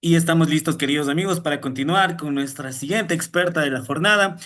Y estamos listos, queridos amigos, para continuar con nuestra siguiente experta de la jornada.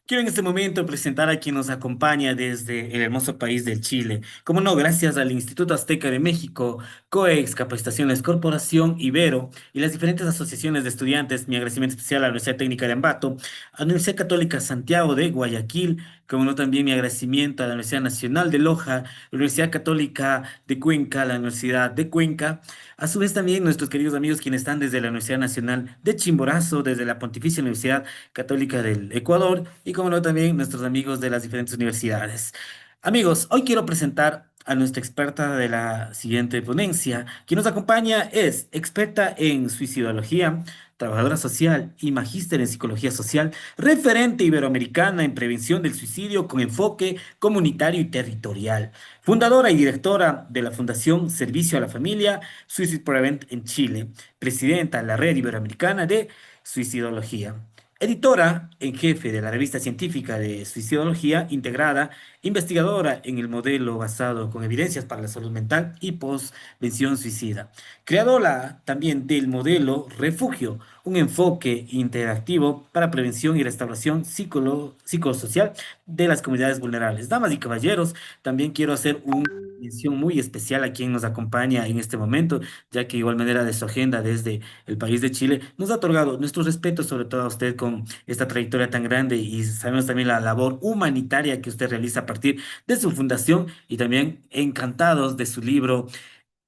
Quiero en este momento presentar a quien nos acompaña desde el hermoso país del Chile. Como no, gracias al Instituto Azteca de México, COEX, Capacitaciones Corporación Ibero y las diferentes asociaciones de estudiantes. Mi agradecimiento especial a la Universidad Técnica de Ambato, a la Universidad Católica Santiago de Guayaquil, como no también mi agradecimiento a la Universidad Nacional de Loja, la Universidad Católica de Cuenca, la Universidad de Cuenca. A su vez también nuestros queridos amigos quienes están desde la Universidad Nacional de Chimborazo, desde la Pontificia Universidad Católica del Ecuador y como no también nuestros amigos de las diferentes universidades. Amigos, hoy quiero presentar a nuestra experta de la siguiente ponencia. Quien nos acompaña es experta en suicidología, trabajadora social y magíster en psicología social, referente iberoamericana en prevención del suicidio con enfoque comunitario y territorial, fundadora y directora de la Fundación Servicio a la Familia Suicide Prevent en Chile, presidenta de la Red Iberoamericana de Suicidología, editora en jefe de la revista científica de Suicidología Integrada, investigadora en el modelo basado con evidencias para la salud mental y postvención suicida, creadora también del modelo Refugio, un enfoque interactivo para prevención y restauración psicosocial de las comunidades vulnerables. Damas y caballeros, también quiero hacer una mención muy especial a quien nos acompaña en este momento, ya que igual manera de su agenda desde el país de Chile nos ha otorgado nuestro respeto, sobre todo a usted con esta trayectoria tan grande y sabemos también la labor humanitaria que usted realiza a partir de su fundación y también encantados de su libro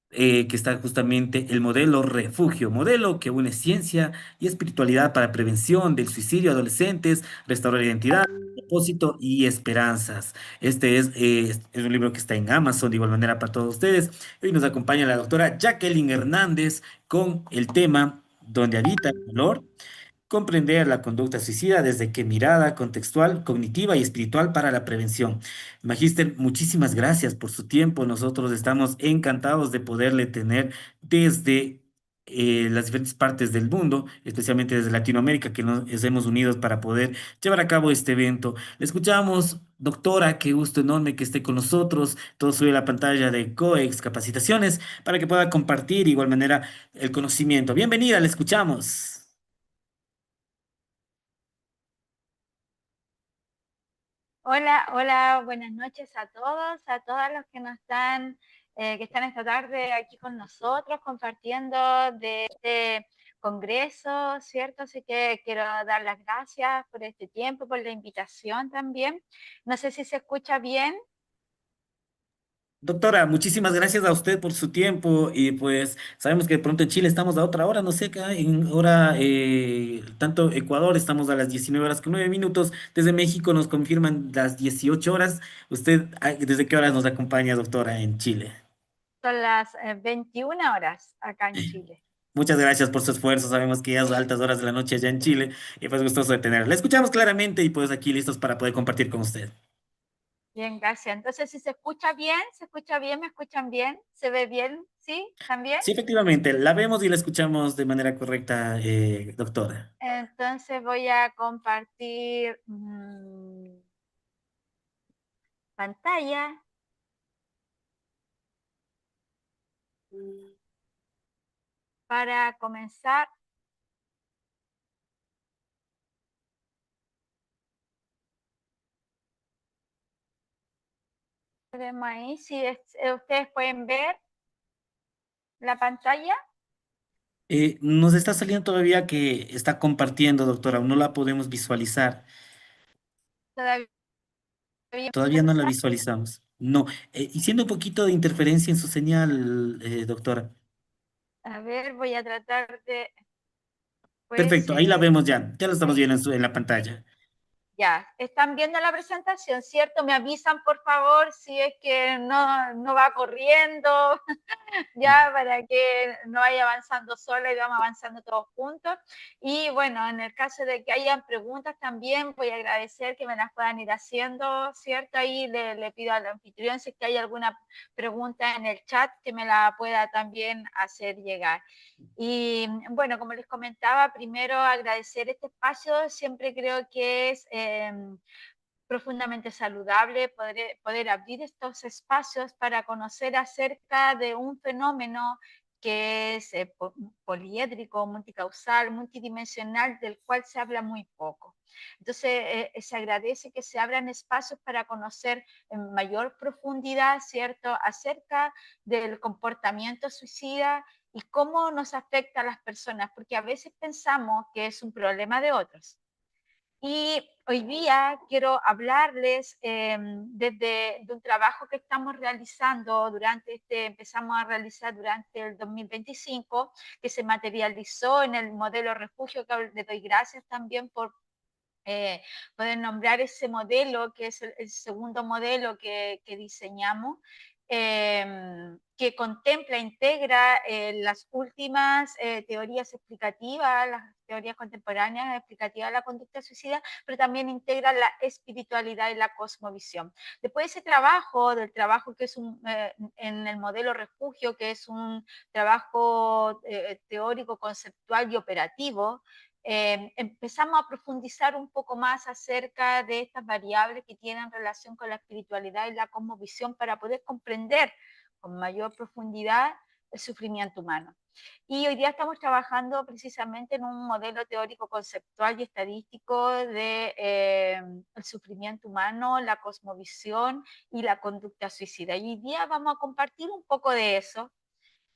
que está justamente el modelo Refugio, modelo que une ciencia y espiritualidad para prevención del suicidio a adolescentes, restaurar identidad, propósito y esperanzas. Este es un libro que está en Amazon de igual manera para todos ustedes. Hoy nos acompaña la doctora Jacqueline Hernández con el tema Donde habita el dolor. Comprender la conducta suicida desde qué mirada contextual, cognitiva y espiritual para la prevención. Magíster, muchísimas gracias por su tiempo. Nosotros estamos encantados de poderle tener desde las diferentes partes del mundo, especialmente desde Latinoamérica, que nos hemos unido para poder llevar a cabo este evento. Le escuchamos, doctora, qué gusto enorme que esté con nosotros. Todo sube a la pantalla de COEX Capacitaciones para que pueda compartir de igual manera el conocimiento. Bienvenida, le escuchamos. Hola, hola, buenas noches a todos los que nos están, que están esta tarde aquí con nosotros compartiendo de este congreso, ¿cierto? Así que quiero dar las gracias por este tiempo, por la invitación también. No sé si se escucha bien. Doctora, muchísimas gracias a usted por su tiempo y pues sabemos que de pronto en Chile estamos a otra hora, no sé, acá en hora, tanto Ecuador estamos a las 19 horas con 9 minutos, desde México nos confirman las 18 horas. ¿Usted desde qué horas nos acompaña, doctora, en Chile? Son las 21 horas acá en Chile. Muchas gracias por su esfuerzo, sabemos que ya es altas horas de la noche allá en Chile y pues gustoso de tenerla. La escuchamos claramente y pues aquí listos para poder compartir con usted. Bien, gracias. Entonces, si se escucha bien, me escuchan bien, se ve bien, ¿sí? ¿También? Sí, efectivamente, la vemos y la escuchamos de manera correcta, doctora. Entonces voy a compartir pantalla para comenzar. Tenemos ahí, si ustedes pueden ver la pantalla. Nos está saliendo todavía que está compartiendo, doctora, aún no la podemos visualizar. Todavía Todavía no la visualizamos. No, y siendo un poquito de interferencia en su señal, doctora. a ver, voy a tratar de, pues Perfecto, sí, ahí la vemos ya. Ya la estamos ahí. viendo en la pantalla. Ya, están viendo la presentación, ¿cierto? Me avisan, por favor, si es que no va corriendo, ya para que no vaya avanzando sola y vamos avanzando todos juntos. Y bueno, en el caso de que hayan preguntas también, voy a agradecer que me las puedan ir haciendo, ¿cierto? Ahí le pido al anfitrión si es que hay alguna pregunta en el chat que me la pueda también hacer llegar. Y bueno, como les comentaba, primero agradecer este espacio, siempre creo que es profundamente saludable poder abrir estos espacios para conocer acerca de un fenómeno que es poliédrico, multicausal, multidimensional, del cual se habla muy poco. Entonces, se agradece que se abran espacios para conocer en mayor profundidad, ¿cierto?, acerca del comportamiento suicida y cómo nos afecta a las personas, porque a veces pensamos que es un problema de otros. Y hoy día quiero hablarles desde de un trabajo que estamos realizando empezamos a realizar durante el 2025, que se materializó en el modelo refugio, que le doy gracias también por poder nombrar ese modelo, que es el segundo modelo que diseñamos, que contempla, integra las últimas teorías explicativas, las teorías contemporáneas explicativas de la conducta suicida, pero también integra la espiritualidad y la cosmovisión. Después de ese trabajo, del trabajo que es en el modelo refugio, que es un trabajo teórico, conceptual y operativo, empezamos a profundizar un poco más acerca de estas variables que tienen relación con la espiritualidad y la cosmovisión para poder comprender con mayor profundidad el sufrimiento humano. Y hoy día estamos trabajando precisamente en un modelo teórico conceptual y estadístico de el sufrimiento humano, la cosmovisión y la conducta suicida. Y hoy día vamos a compartir un poco de eso,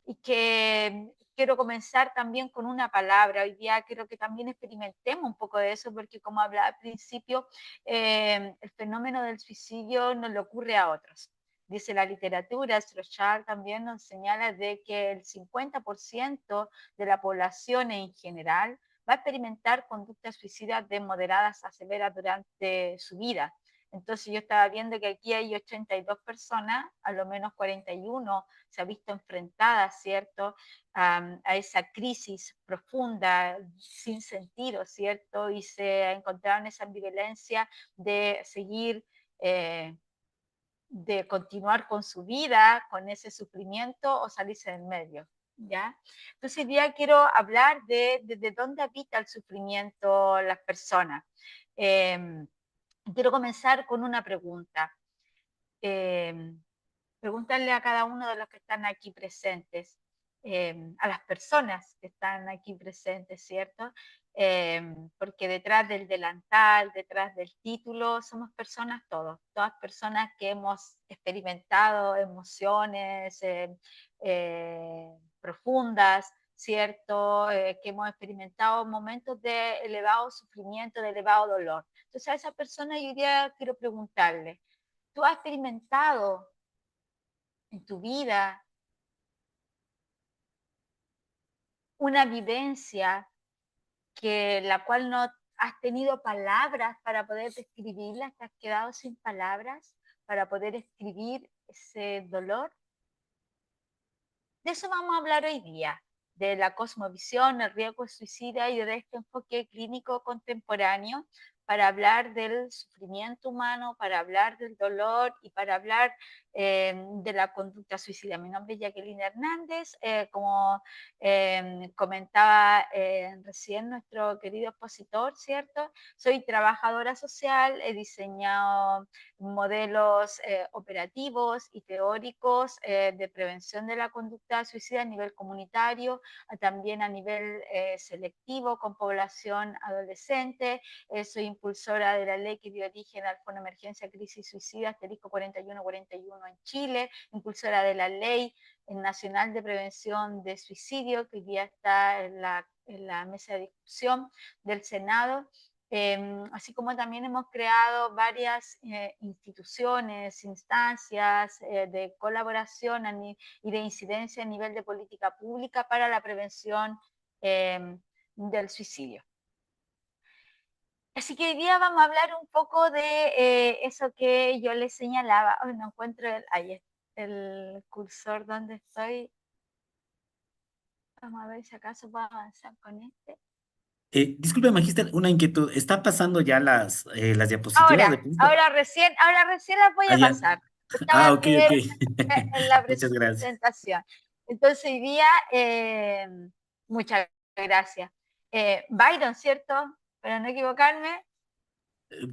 y que quiero comenzar también con una palabra. Hoy día quiero que también experimentemos un poco de eso, porque como hablaba al principio, el fenómeno del suicidio no le ocurre a otros. Dice la literatura, Strochard también nos señala de que el 50% de la población en general va a experimentar conductas suicidas de moderadas a severas durante su vida. Entonces yo estaba viendo que aquí hay 82 personas, a lo menos 41 se ha visto enfrentada, ¿cierto?, a esa crisis profunda, sin sentido, ¿cierto? Y se ha encontrado en esa ambivalencia de seguir, de continuar con su vida, con ese sufrimiento o salirse del medio, ¿ya? Entonces, hoy día quiero hablar de dónde habita el sufrimiento las personas. Quiero comenzar con una pregunta. Eh, Preguntarle a cada uno de los que están aquí presentes, a las personas que están aquí presentes, ¿cierto? Porque detrás del delantal, detrás del título, somos personas todos, todas personas que hemos experimentado emociones profundas, ¿cierto? Que hemos experimentado momentos de elevado sufrimiento, de elevado dolor. Entonces a esa persona yo ya quiero preguntarle, ¿tú has experimentado en tu vida una vivencia que la cual no has tenido palabras para poder describirla, te has quedado sin palabras para poder escribir ese dolor? De eso vamos a hablar hoy día, de la cosmovisión, el riesgo suicida y de este enfoque clínico contemporáneo para hablar del sufrimiento humano, para hablar del dolor y para hablar de la conducta suicida. Mi nombre es Jacqueline Hernández, como comentaba recién nuestro querido expositor, ¿cierto? Soy trabajadora social, he diseñado modelos operativos y teóricos de prevención de la conducta suicida a nivel comunitario, también a nivel selectivo con población adolescente. Soy impulsora de la ley que dio origen al Fondo de Emergencia Crisis Suicida, asterisco 4141 en Chile, impulsora de la ley nacional de prevención de suicidio, que ya está en la mesa de discusión del Senado. Así como también hemos creado varias instituciones, instancias de colaboración y de incidencia a nivel de política pública para la prevención del suicidio. Así que hoy día vamos a hablar un poco de eso que yo les señalaba. Hoy no encuentro el cursor donde estoy. Vamos a ver si acaso puedo avanzar con este. Disculpe, Magister, una inquietud. ¿Está pasando ya las diapositivas de Ahora, pronto? ahora recién las voy Ah, a ya. pasar. Ah, Estaba ok, ok. primero en la Muchas gracias. presentación. Entonces, hoy día, muchas gracias. Byron, ¿cierto? Para no equivocarme.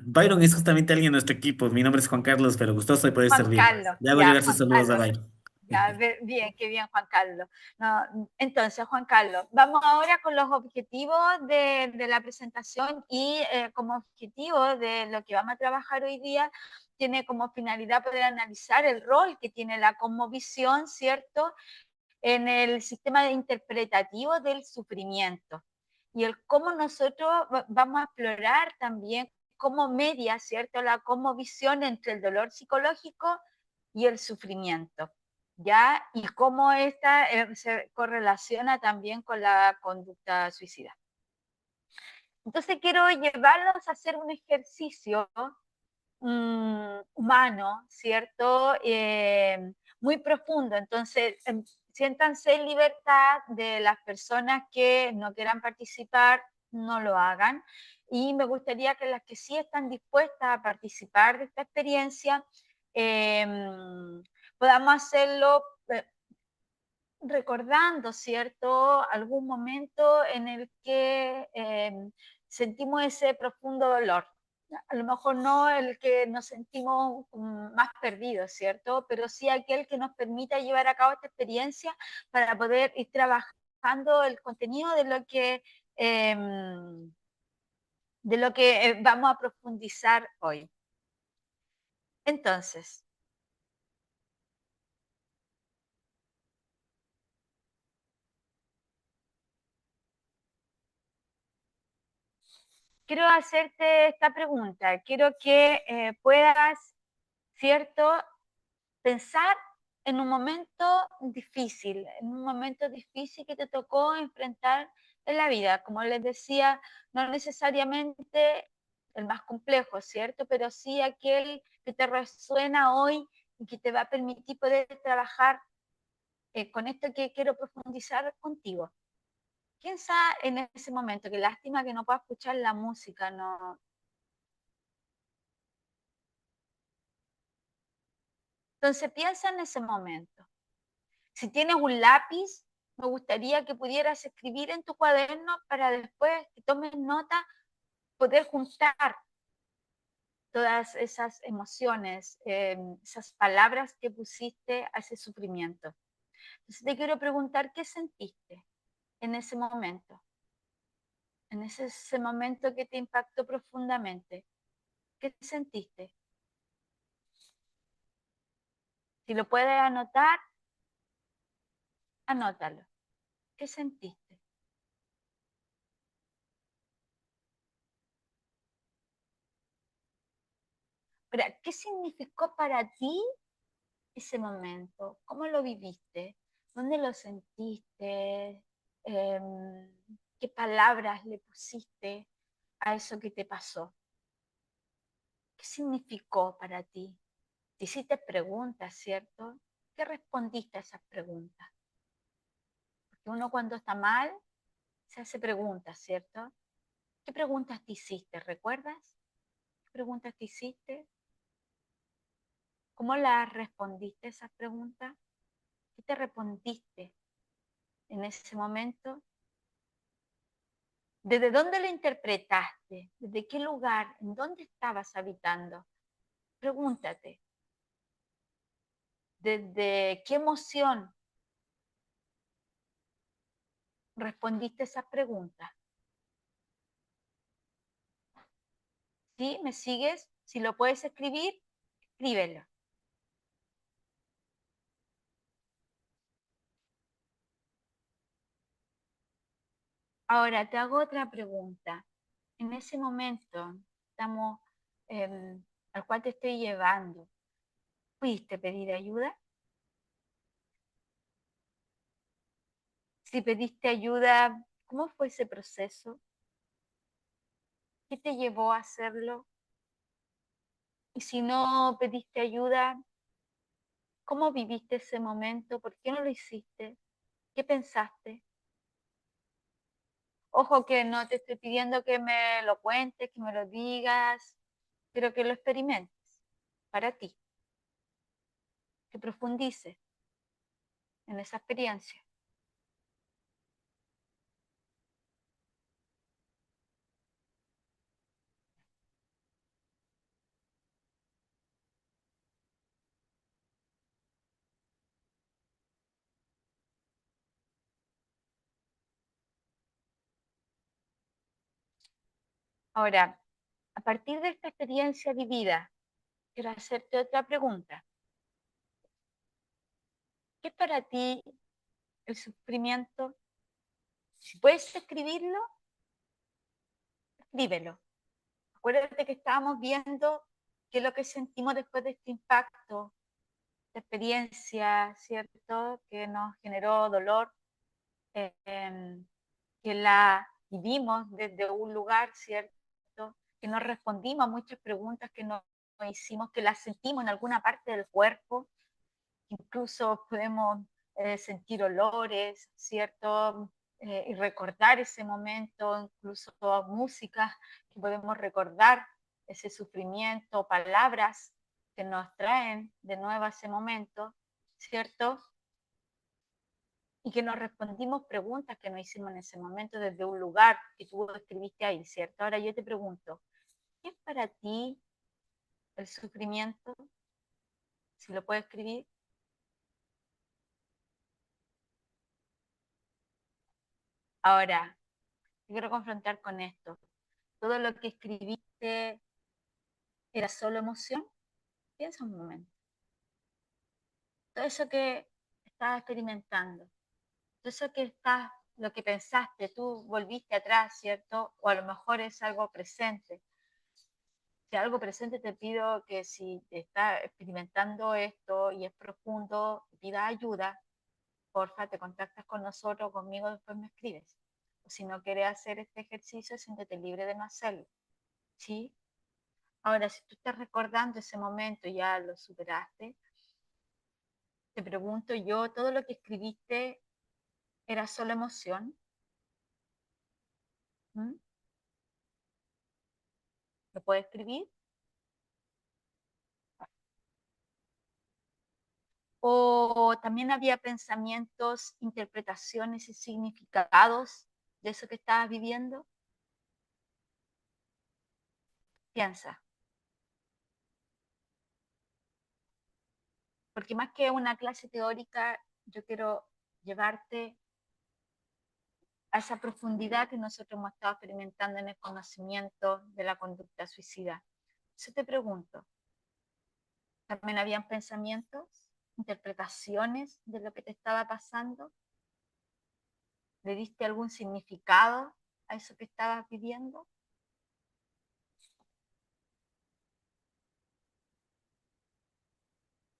Byron es justamente alguien de nuestro equipo. Mi nombre es Juan Carlos, pero gustoso de poder Juan servir. Carlos, Le hago ya, llegar sus Juan saludos a Carlos. Byron. Ya, bien, qué bien, Juan Carlos. No, entonces, Juan Carlos, vamos ahora con los objetivos de la presentación y como objetivo de lo que vamos a trabajar hoy día, tiene como finalidad poder analizar el rol que tiene la cosmovisión, ¿cierto?, en el sistema interpretativo del sufrimiento y el cómo nosotros vamos a explorar también cómo media, ¿cierto?, la cosmovisión entre el dolor psicológico y el sufrimiento, ¿ya? Y cómo esta se correlaciona también con la conducta suicida. Entonces quiero llevarlos a hacer un ejercicio humano, ¿cierto? Muy profundo. Entonces, siéntanse en libertad de las personas que no quieran participar, no lo hagan. Y me gustaría que las que sí están dispuestas a participar de esta experiencia, podamos hacerlo recordando, ¿cierto?, algún momento en el que sentimos ese profundo dolor. A lo mejor no el que nos sentimos más perdidos, ¿cierto? Pero sí aquel que nos permita llevar a cabo esta experiencia para poder ir trabajando el contenido de lo que vamos a profundizar hoy. Entonces, quiero hacerte esta pregunta. Quiero que puedas, ¿cierto?, pensar en un momento difícil que te tocó enfrentar en la vida. Como les decía, no necesariamente el más complejo, ¿cierto? Pero sí aquel que te resuena hoy y que te va a permitir poder trabajar con esto que quiero profundizar contigo. Piensa en ese momento, qué lástima que no pueda escuchar la música, no. Entonces piensa en ese momento. Si tienes un lápiz, me gustaría que pudieras escribir en tu cuaderno para después que tomes nota, poder juntar todas esas emociones, esas palabras que pusiste a ese sufrimiento. Entonces te quiero preguntar, ¿qué sentiste en ese momento? En ese momento que te impactó profundamente. ¿Qué sentiste? Si lo puedes anotar, anótalo. ¿Qué sentiste? ¿Qué significó para ti ese momento? ¿Cómo lo viviste? ¿Dónde lo sentiste? ¿Qué palabras le pusiste a eso que te pasó? ¿Qué significó para ti? Te hiciste preguntas, ¿cierto? ¿Qué respondiste a esas preguntas? Porque uno cuando está mal se hace preguntas, ¿cierto? ¿Qué preguntas te hiciste? ¿Recuerdas? ¿Qué preguntas te hiciste? ¿Cómo las respondiste a esas preguntas? ¿Qué te respondiste en ese momento? ¿Desde dónde lo interpretaste? ¿Desde qué lugar? ¿En dónde estabas habitando? Pregúntate. ¿Desde qué emoción respondiste esa pregunta? ¿Sí? ¿Me sigues? Si lo puedes escribir, escríbelo. Ahora te hago otra pregunta. En ese momento estamos, al cual te estoy llevando, ¿pudiste pedir ayuda? Si pediste ayuda, ¿cómo fue ese proceso? ¿Qué te llevó a hacerlo? Y si no pediste ayuda, ¿cómo viviste ese momento? ¿Por qué no lo hiciste? ¿Qué pensaste? Ojo que no te estoy pidiendo que me lo cuentes, que me lo digas, pero que lo experimentes para ti, que profundices en esa experiencia. Ahora, a partir de esta experiencia vivida, quiero hacerte otra pregunta. ¿Qué es para ti el sufrimiento? Si puedes escribirlo, escríbelo. Acuérdate que estábamos viendo qué es lo que sentimos después de este impacto, esta experiencia, ¿cierto? Que nos generó dolor, que la vivimos desde un lugar, ¿cierto? Que nos respondimos a muchas preguntas que nos hicimos, que las sentimos en alguna parte del cuerpo, incluso podemos sentir olores, ¿cierto? Y recordar ese momento, incluso músicas que podemos recordar ese sufrimiento, palabras que nos traen de nuevo a ese momento, ¿cierto? Y que nos respondimos preguntas que nos hicimos en ese momento desde un lugar que tú escribiste ahí, ¿cierto? Ahora yo te pregunto, ¿qué es para ti el sufrimiento? Si lo puedes escribir. Ahora, te quiero confrontar con esto. ¿Todo lo que escribiste era solo emoción? Piensa un momento. Todo eso que estás experimentando, todo eso que estás, lo que pensaste, tú volviste atrás, ¿cierto? O a lo mejor es algo presente. Si algo presente, te pido que si estás experimentando esto y es profundo, pidas ayuda, porfa, te contactas con nosotros, conmigo, después me escribes. O si no quieres hacer este ejercicio, siéntete libre de no hacerlo. ¿Sí? Ahora, si tú estás recordando ese momento y ya lo superaste, te pregunto yo, ¿todo lo que escribiste era solo emoción? ¿Mm? ¿Lo puedes escribir? ¿O también había pensamientos, interpretaciones y significados de eso que estabas viviendo? Piensa. Porque más que una clase teórica, yo quiero llevarte a esa profundidad que nosotros hemos estado experimentando en el conocimiento de la conducta suicida. Yo te pregunto, ¿también habían pensamientos, interpretaciones de lo que te estaba pasando? ¿Le diste algún significado a eso que estabas viviendo?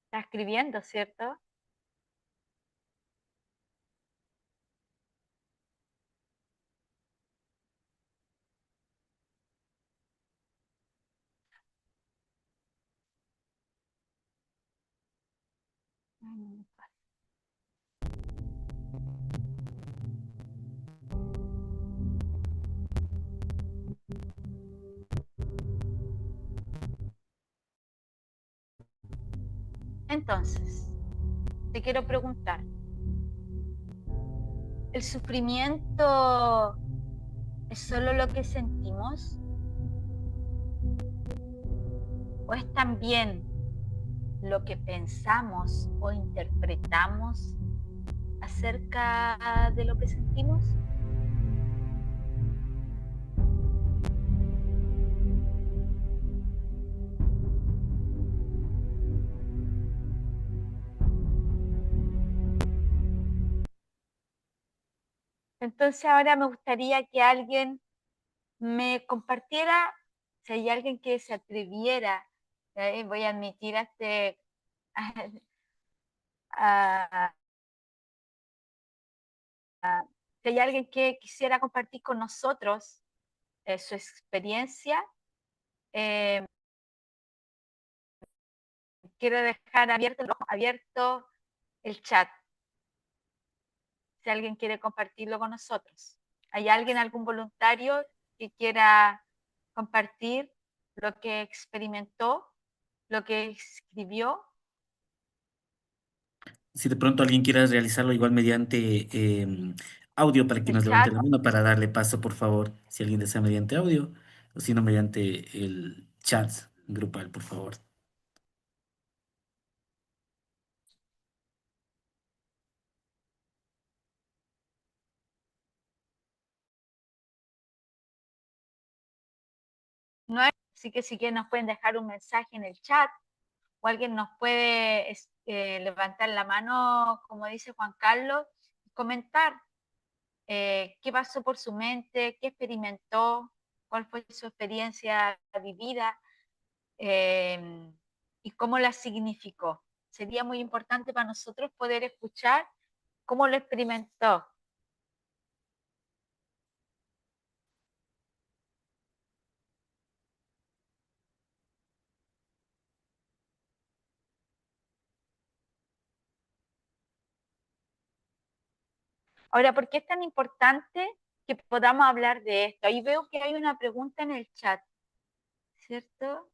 Estás escribiendo, ¿cierto? Entonces, te quiero preguntar, ¿el sufrimiento es solo lo que sentimos? ¿O es también lo que pensamos o interpretamos acerca de lo que sentimos? Entonces ahora me gustaría que alguien me compartiera, si hay alguien que se atreviera, voy a admitir a este, a, si hay alguien que quisiera compartir con nosotros su experiencia, eh, quiero dejar abierto el chat, si alguien quiere compartirlo con nosotros. ¿Hay alguien, algún voluntario que quiera compartir lo que experimentó, lo que escribió? Si de pronto alguien quiera realizarlo igual mediante audio para que El nos levante chat. la mano para darle paso, por favor, si alguien desea mediante audio, o si no mediante el chat grupal, por favor. No es, así que si quieren nos pueden dejar un mensaje en el chat o alguien nos puede levantar la mano, como dice Juan Carlos, comentar qué pasó por su mente, qué experimentó, cuál fue su experiencia vivida y cómo la significó. Sería muy importante para nosotros poder escuchar cómo lo experimentó. Ahora, ¿por qué es tan importante que podamos hablar de esto? Ahí veo que hay una pregunta en el chat, ¿cierto?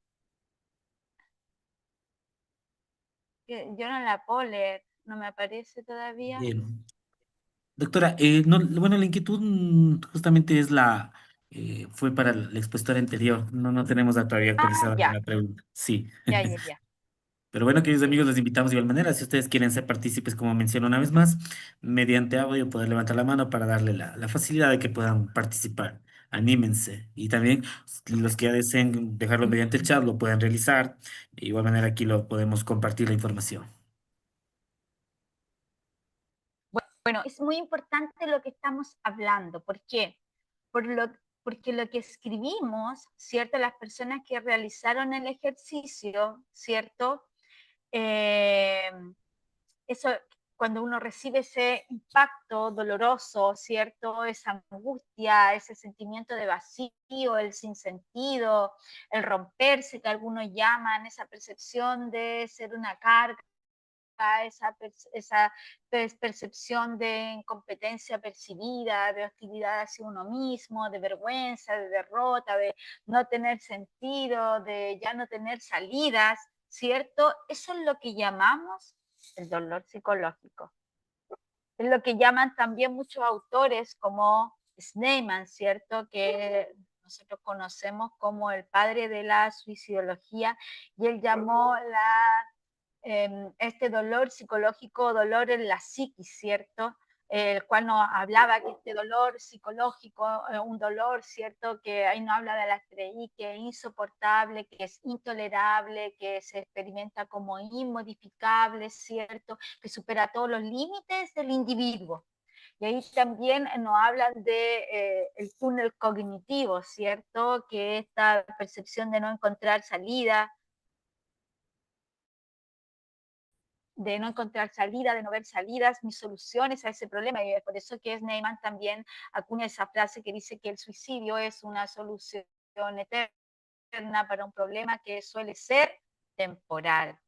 Que yo no la puedo leer, no me aparece todavía. Bien. Doctora, no, bueno, la inquietud justamente es fue para el expositor anterior. No tenemos todavía Ah, actualizada ya, la pregunta. Sí. ya. Pero bueno, queridos Sí. amigos, los invitamos de igual manera. Si ustedes quieren ser partícipes, como menciono una vez más, mediante audio, poder levantar la mano para darle la facilidad de que puedan participar. Anímense. Y también los que ya deseen dejarlo mediante el chat lo pueden realizar. De igual manera, aquí lo podemos compartir la información. Bueno, es muy importante lo que estamos hablando. ¿Por qué? Por lo, porque lo que escribimos, ¿cierto? Las personas que realizaron el ejercicio, ¿cierto? Eh, eso, cuando uno recibe ese impacto doloroso, ¿cierto? Esa angustia, ese sentimiento de vacío, el sinsentido, el romperse, que algunos llaman, esa percepción de ser una carga, esa percepción de incompetencia percibida, de hostilidad hacia uno mismo, de vergüenza, de derrota, de no tener sentido, de ya no tener salidas, ¿cierto? Eso es lo que llamamos el dolor psicológico. Es lo que llaman también muchos autores como Schneemann, ¿cierto? Que nosotros conocemos como el padre de la suicidología, y él llamó este dolor psicológico, dolor en la psiquis, ¿cierto? El cual nos hablaba que este dolor psicológico, un dolor, ¿cierto? Que ahí no habla de la estrella, que es insoportable, que es intolerable, que se experimenta como inmodificable, ¿cierto? Que supera todos los límites del individuo. Y ahí también nos hablan de el túnel cognitivo, ¿cierto? Que esta percepción de no encontrar salida, de no encontrar salida, de no ver salidas ni soluciones a ese problema. Y es por eso que Neyman también acuña esa frase que dice que el suicidio es una solución eterna para un problema que suele ser temporal.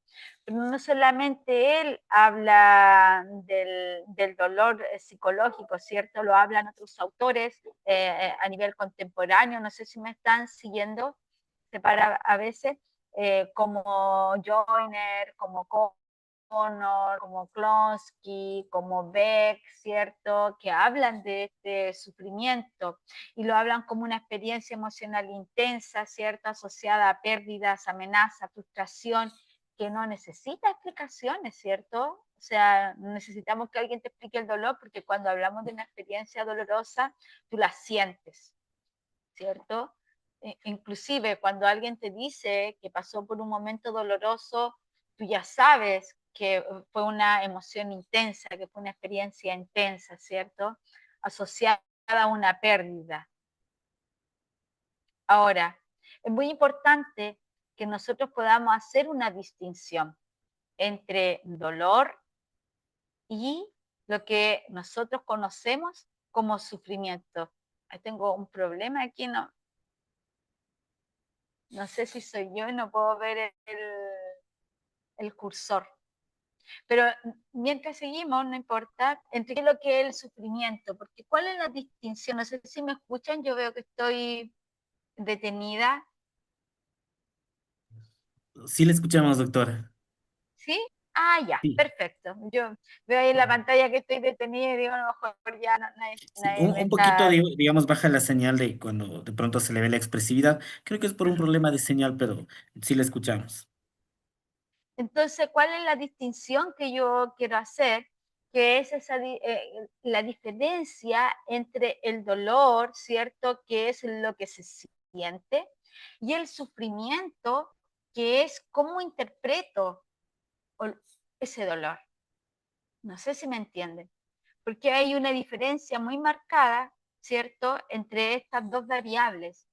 Pero no solamente él habla del dolor psicológico, ¿cierto? Lo hablan otros autores a nivel contemporáneo, no sé si me están siguiendo, para a veces, como Joyner, como Connor, como Klonsky, como Beck, ¿cierto? Que hablan de este sufrimiento y lo hablan como una experiencia emocional intensa, ¿cierto? Asociada a pérdidas, amenazas, frustración, que no necesita explicaciones, ¿cierto? O sea, necesitamos que alguien te explique el dolor porque cuando hablamos de una experiencia dolorosa, tú la sientes, ¿cierto? Inclusive cuando alguien te dice que pasó por un momento doloroso, tú ya sabes que fue una emoción intensa, que fue una experiencia intensa, ¿cierto? Asociada a una pérdida. Ahora, es muy importante que nosotros podamos hacer una distinción entre dolor y lo que nosotros conocemos como sufrimiento. Tengo un problema aquí, no sé si soy yo y no puedo ver el cursor. Pero mientras seguimos, no importa, entre qué es lo que es el sufrimiento, porque ¿cuál es la distinción? No sé si me escuchan, yo veo que estoy detenida. Sí le escuchamos, doctora. ¿Sí? Ah, ya, Sí. perfecto. Yo veo ahí en la pantalla que estoy detenida y digo, a lo mejor ya Sí, nadie me un poquito, está... digamos, baja la señal de cuando de pronto se le ve la expresividad. Creo que es por un problema de señal, pero sí le escuchamos. Entonces, ¿cuál es la distinción que yo quiero hacer? Que es la diferencia entre el dolor, ¿cierto? Que es lo que se siente, y el sufrimiento, que es cómo interpreto ese dolor. No sé si me entienden, porque hay una diferencia muy marcada, ¿cierto?, entre estas dos variables.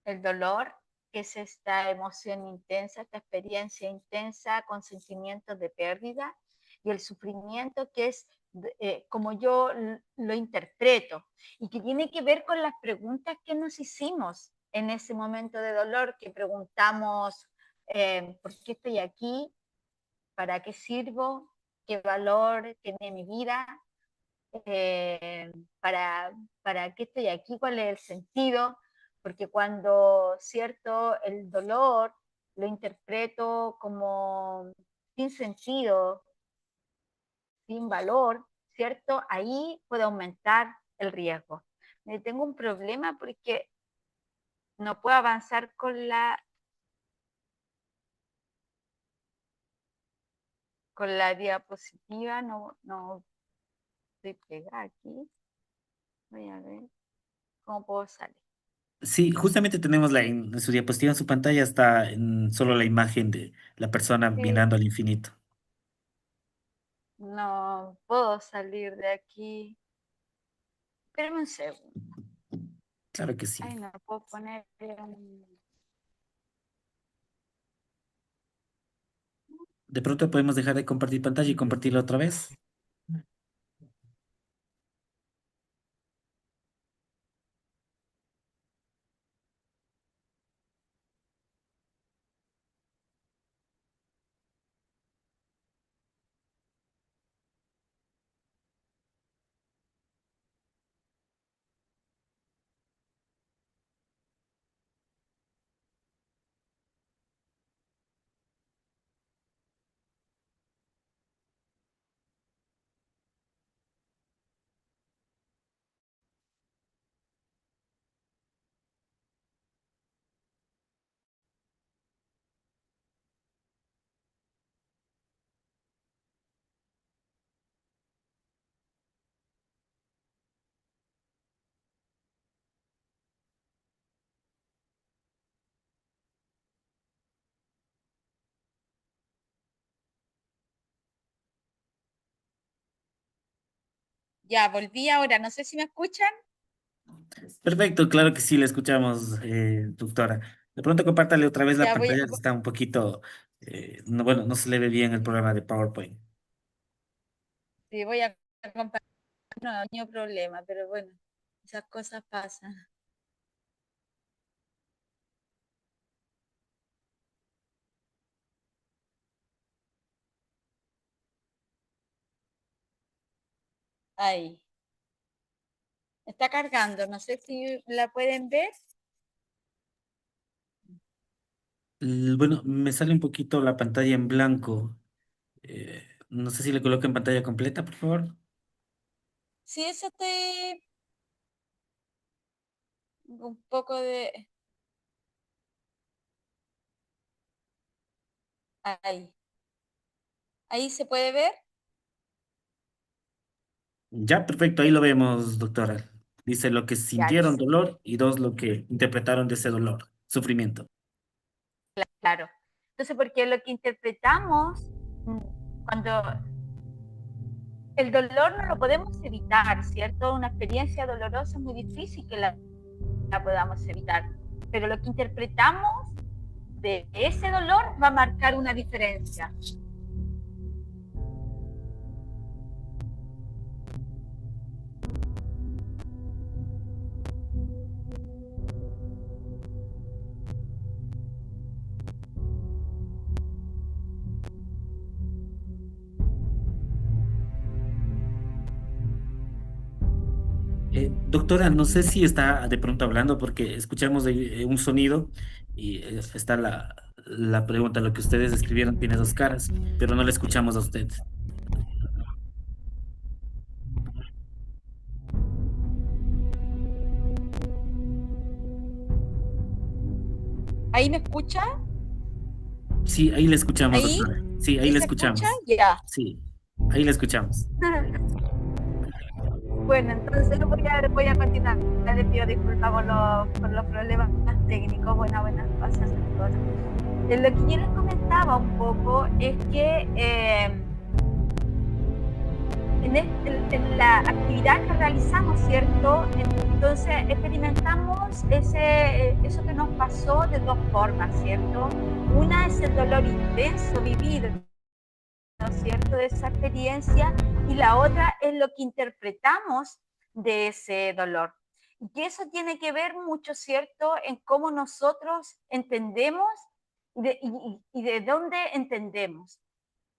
El dolor, que es esta emoción intensa, esta experiencia intensa con sentimientos de pérdida, y el sufrimiento, que es como yo lo interpreto, y que tiene que ver con las preguntas que nos hicimos en ese momento de dolor, que preguntamos, ¿por qué estoy aquí? ¿Para qué sirvo? ¿Qué valor tiene mi vida? Eh, ¿para, ¿Para qué estoy aquí? ¿Cuál es el sentido? Porque cuando, cierto, el dolor lo interpreto como sin sentido, sin valor, ¿cierto? Ahí puede aumentar el riesgo. Tengo un problema porque no puedo avanzar con la diapositiva, no estoy pegada aquí. Voy a ver cómo puedo salir. Sí, justamente tenemos en su diapositiva, en su pantalla está solo la imagen de la persona Sí, mirando al infinito. no puedo salir de aquí. Espérame un segundo. Claro que sí. Ay, no puedo poner un... De pronto podemos dejar de compartir pantalla y compartirla otra vez. Ya, volví ahora. No sé si me escuchan. Perfecto, claro que sí, le escuchamos, doctora. De pronto compártale otra vez la Ya voy, pantalla, que está un poquito, no, bueno, no se le ve bien el programa de PowerPoint. sí, voy a compartir. No hay problema, pero bueno, esas cosas pasan. Ahí. Está cargando. No sé si la pueden ver. Bueno, me sale un poquito la pantalla en blanco. No sé si le coloco en pantalla completa, por favor. Sí, eso estoy un poco de... Ahí. Ahí se puede ver. Ya, perfecto, ahí lo vemos, doctora. Dice lo que Ya, sintieron dolor y dos, lo que interpretaron de ese dolor, sufrimiento. claro. Entonces, porque lo que interpretamos cuando el dolor no lo podemos evitar, ¿cierto? Una experiencia dolorosa es muy difícil que la podamos evitar, pero lo que interpretamos de ese dolor va a marcar una diferencia. Doctora, no sé si está de pronto hablando porque escuchamos un sonido y está la pregunta, lo que ustedes escribieron tiene dos caras, pero no le escuchamos a usted. ¿Ahí me escucha? Sí, ahí le escuchamos, ¿Ahí? doctora. Sí, ahí ¿Ahí le se escucha? escuchamos. Ya. Sí, ahí le escuchamos. Bueno, entonces voy a continuar. Les pido disculpas por los problemas técnicos. Buenas cosas a todos. Lo que yo les comentaba un poco es que en la actividad que realizamos, ¿cierto? Entonces experimentamos eso que nos pasó de dos formas, ¿cierto? Una es el dolor intenso vivido, ¿no es cierto?, de esa experiencia, y la otra es lo que interpretamos de ese dolor. Y que eso tiene que ver mucho, ¿cierto?, en cómo nosotros entendemos y de dónde entendemos.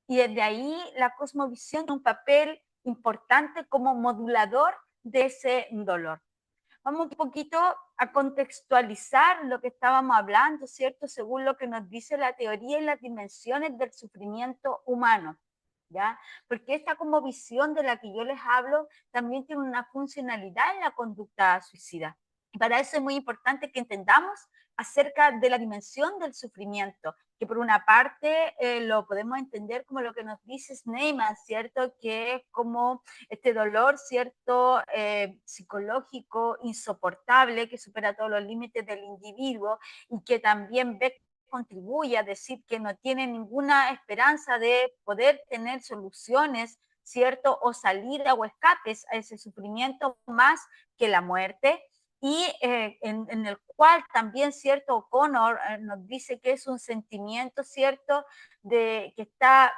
Y desde ahí la cosmovisión tiene un papel importante como modulador de ese dolor. Vamos un poquito a contextualizar lo que estábamos hablando, ¿cierto? Según lo que nos dice la teoría y las dimensiones del sufrimiento humano, ¿ya? Porque esta como visión de la que yo les hablo también tiene una funcionalidad en la conducta suicida. Y para eso es muy importante que entendamos acerca de la dimensión del sufrimiento, que por una parte lo podemos entender como lo que nos dice Snyman, ¿cierto? Que es como este dolor, ¿cierto? Psicológico insoportable que supera todos los límites del individuo y que también Beck contribuye a decir que no tiene ninguna esperanza de poder tener soluciones, ¿cierto? O salida o escapes a ese sufrimiento más que la muerte. Y en el cual también, ¿cierto? O'Connor nos dice que es un sentimiento, ¿cierto? Que está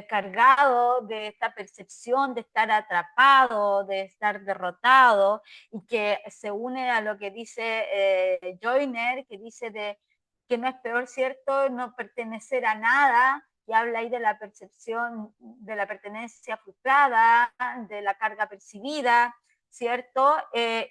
cargado de esta percepción de estar atrapado, de estar derrotado, y que se une a lo que dice Joyner, que dice que no es peor, ¿cierto?, no pertenecer a nada, y habla ahí de la percepción de la pertenencia frustrada, de la carga percibida, ¿cierto?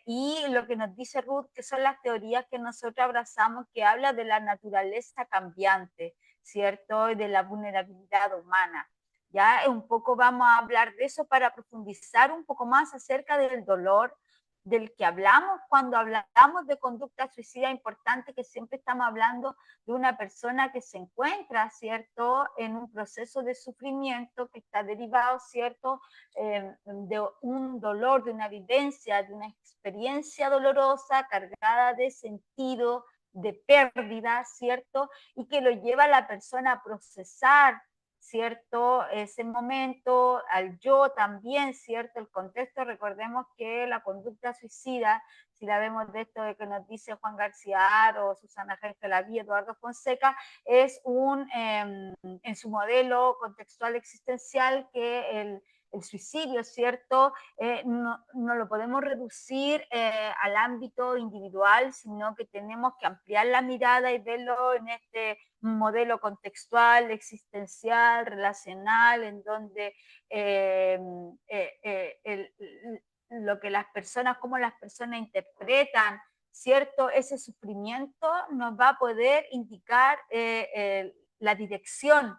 Y lo que nos dice Ruth, que son las teorías que nosotros abrazamos, que habla de la naturaleza cambiante, ¿cierto? Y de la vulnerabilidad humana. Ya un poco vamos a hablar de eso para profundizar un poco más acerca del dolor del que hablamos cuando hablamos de conducta suicida. Importante que siempre estamos hablando de una persona que se encuentra, ¿cierto?, en un proceso de sufrimiento que está derivado, ¿cierto?, de un dolor, de una vivencia, de una experiencia dolorosa cargada de sentido, de pérdida, ¿cierto?, y que lo lleva a la persona a procesar, ¿cierto?, ese momento, al yo también, ¿cierto?, el contexto. Recordemos que la conducta suicida, si la vemos de esto de que nos dice Juan García Aro, Susana Gerstel-Laví, Eduardo Fonseca, es en su modelo contextual existencial que el suicidio, ¿cierto?, no lo podemos reducir al ámbito individual, sino que tenemos que ampliar la mirada y verlo en este modelo contextual, existencial, relacional, en donde lo que las personas, cómo las personas interpretan, ¿cierto?, ese sufrimiento nos va a poder indicar la dirección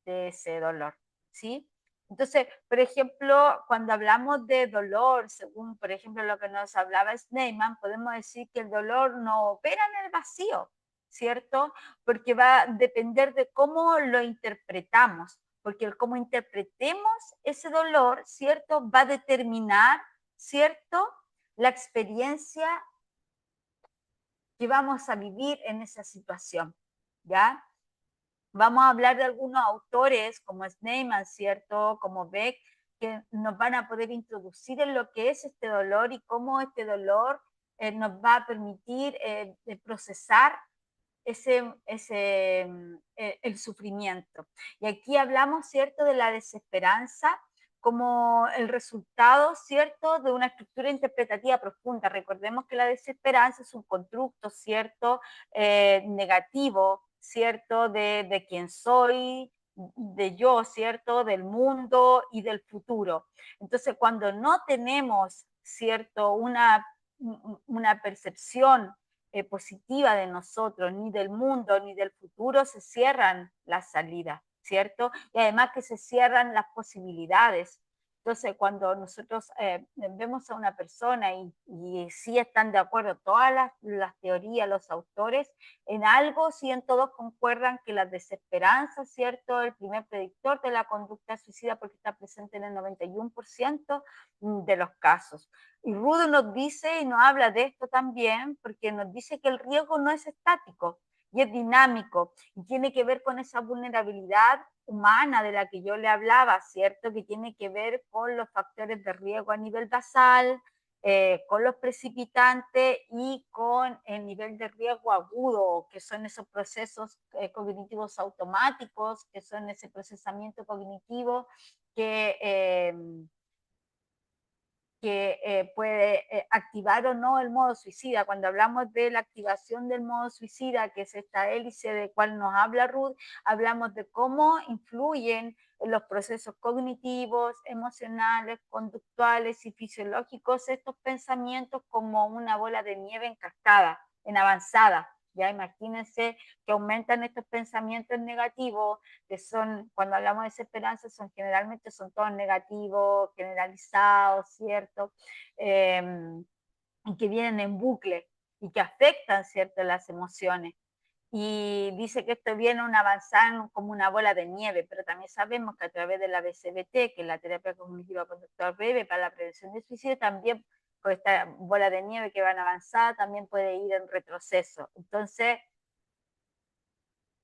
de ese dolor, ¿sí? Entonces, por ejemplo, cuando hablamos de dolor, según, por ejemplo, lo que nos hablaba Snyman, podemos decir que el dolor no opera en el vacío, ¿cierto? Porque va a depender de cómo lo interpretamos, porque el cómo interpretemos ese dolor, ¿cierto?, va a determinar, ¿cierto?, la experiencia que vamos a vivir en esa situación, ¿ya? Vamos a hablar de algunos autores como Snyman, ¿cierto?, como Beck, que nos van a poder introducir en lo que es este dolor y cómo este dolor nos va a permitir procesar el sufrimiento. Y aquí hablamos, ¿cierto?, de la desesperanza como el resultado, ¿cierto?, de una estructura interpretativa profunda. Recordemos que la desesperanza es un constructo, ¿cierto?, negativo, ¿cierto?, de quién soy, de yo, ¿cierto?, del mundo y del futuro. Entonces, cuando no tenemos, ¿cierto?, una percepción positiva de nosotros, ni del mundo, ni del futuro, se cierran las salidas, ¿cierto? Y además que se cierran las posibilidades. Entonces, cuando nosotros vemos a una persona y sí están de acuerdo todas las teorías, los autores, en algo sí en todos concuerdan que la desesperanza, ¿cierto? El primer predictor de la conducta suicida porque está presente en el 91% de los casos. Y Rudo nos dice y nos habla de esto también porque nos dice que el riesgo no es estático y es dinámico y tiene que ver con esa vulnerabilidad humana de la que yo le hablaba, ¿cierto? Que tiene que ver con los factores de riesgo a nivel basal, con los precipitantes y con el nivel de riesgo agudo, que son esos procesos cognitivos automáticos, que son ese procesamiento cognitivo que puede activar o no el modo suicida. Cuando hablamos de la activación del modo suicida, que es esta hélice de cual nos habla Ruth, hablamos de cómo influyen en los procesos cognitivos, emocionales, conductuales y fisiológicos estos pensamientos como una bola de nieve en cascada, en avanzada. Ya imagínense que aumentan estos pensamientos negativos, que son, cuando hablamos de desesperanza, generalmente son todos negativos, generalizados, ¿cierto? Y que vienen en bucle y que afectan, ¿cierto?, las emociones. Y dice que esto viene un avanzar como una bola de nieve, pero también sabemos que a través de la BCBT, que es la terapia cognitiva conductual breve para la prevención del suicidio, también con esta bola de nieve que van a avanzar, también puede ir en retroceso. Entonces,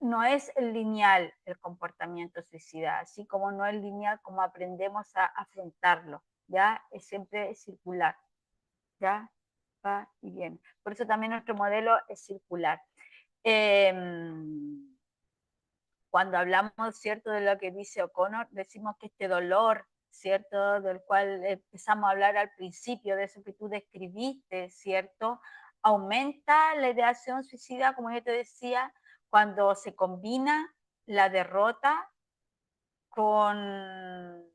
no es lineal el comportamiento suicida, así como no es lineal como aprendemos a afrontarlo, ¿ya? Es siempre circular, ¿ya? Va y viene. Por eso también nuestro modelo es circular. Eh, Cuando hablamos, ¿cierto?, de lo que dice O'Connor, decimos que este dolor, ¿cierto?, del cual empezamos a hablar al principio, de eso que tú describiste, ¿cierto?, aumenta la ideación suicida, como yo te decía, cuando se combina la derrota con,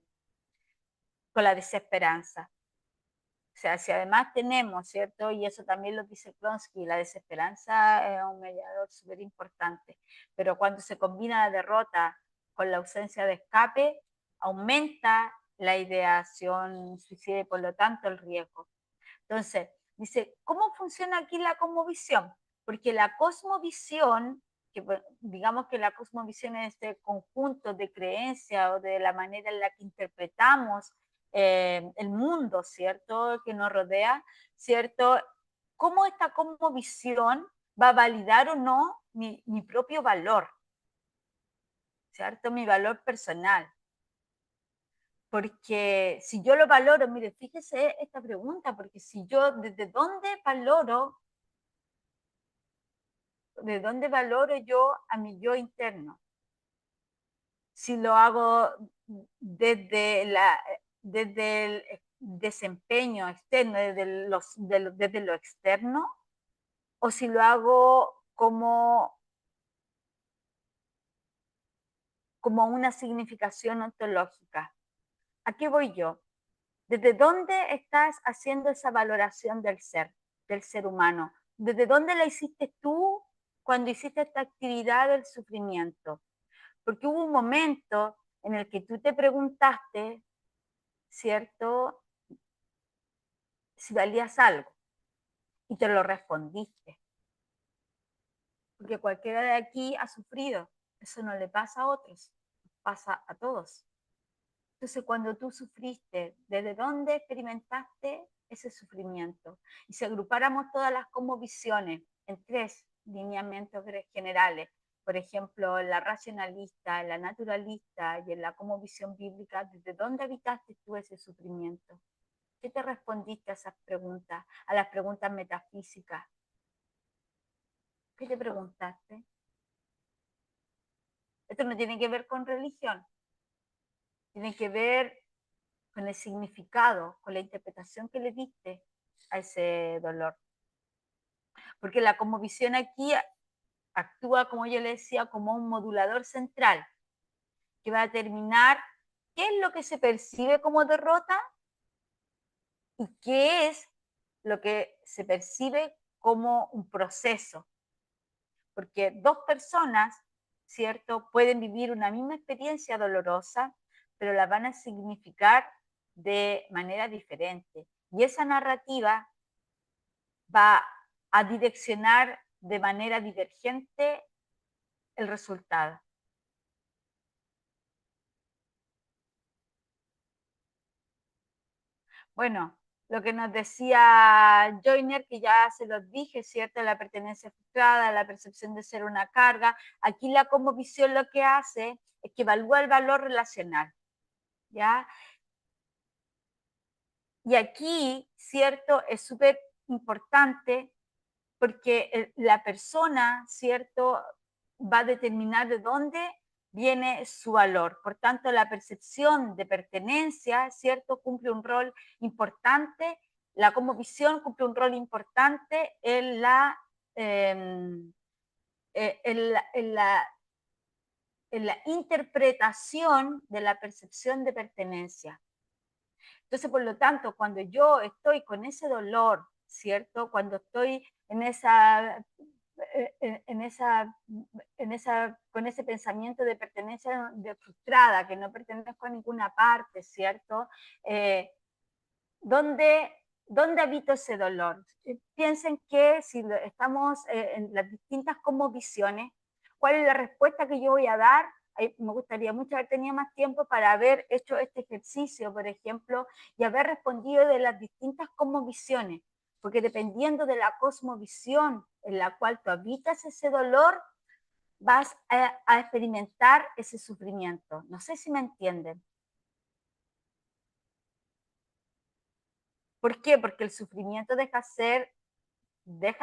con la desesperanza. O sea, si además tenemos, ¿cierto? Y eso también lo dice Klonsky, la desesperanza es un mediador súper importante, pero cuando se combina la derrota con la ausencia de escape, aumenta la ideación suicida y por lo tanto el riesgo. Entonces, dice, ¿cómo funciona aquí la cosmovisión? Porque la cosmovisión, que digamos que la cosmovisión es este conjunto de creencias o de la manera en la que interpretamos el mundo, ¿cierto?, que nos rodea, ¿cierto? ¿Cómo esta cosmovisión va a validar o no mi propio valor, ¿cierto? Mi valor personal. Porque si yo lo valoro, mire, fíjese esta pregunta, porque si yo, ¿de dónde valoro yo a mi yo interno? Si lo hago desde el desempeño externo, desde lo externo, o si lo hago como una significación ontológica. ¿A qué voy yo? ¿Desde dónde estás haciendo esa valoración del ser humano? ¿Desde dónde la hiciste tú cuando hiciste esta actividad del sufrimiento? Porque hubo un momento en el que tú te preguntaste, ¿cierto?, si valías algo y te lo respondiste. Porque cualquiera de aquí ha sufrido. Eso no le pasa a otros, pasa a todos. Entonces, cuando tú sufriste, ¿desde dónde experimentaste ese sufrimiento? Y si agrupáramos todas las cosmovisiones en tres lineamientos generales, por ejemplo, en la racionalista, en la naturalista y en la cosmovisión bíblica, ¿desde dónde habitaste tú ese sufrimiento? ¿Qué te respondiste a esas preguntas, a las preguntas metafísicas? ¿Qué te preguntaste? Esto no tiene que ver con religión, tiene que ver con el significado, con la interpretación que le diste a ese dolor. Porque la cosmovisión aquí actúa, como yo le decía, como un modulador central que va a determinar qué es lo que se percibe como derrota y qué es lo que se percibe como un proceso. Porque dos personas, ¿cierto?, pueden vivir una misma experiencia dolorosa, pero la van a significar de manera diferente. Y esa narrativa va a direccionar de manera divergente el resultado. Bueno, lo que nos decía Joyner, que ya se los dije, ¿cierto? La pertenencia frustrada, la percepción de ser una carga. Aquí la cosmovisión lo que hace es que evalúa el valor relacional, ¿ya? Y aquí, ¿cierto? Es súper importante porque la persona, ¿cierto? Va a determinar de dónde viene su valor. Por tanto, la percepción de pertenencia, ¿cierto? Cumple un rol importante, la cosmovisión cumple un rol importante en la interpretación de la percepción de pertenencia. Entonces, por lo tanto, cuando yo estoy con ese dolor, ¿cierto? Cuando estoy en con ese pensamiento de pertenencia de frustrada, que no pertenezco a ninguna parte, ¿cierto? ¿Dónde, ¿Dónde habito ese dolor? Piensen que si estamos en las distintas cosmovisiones, ¿cuál es la respuesta que yo voy a dar? Me gustaría mucho haber tenido más tiempo para haber hecho este ejercicio, por ejemplo, y haber respondido de las distintas cosmovisiones, porque dependiendo de la cosmovisión en la cual tú habitas ese dolor, vas a experimentar ese sufrimiento. No sé si me entienden. ¿Por qué? Porque el sufrimiento deja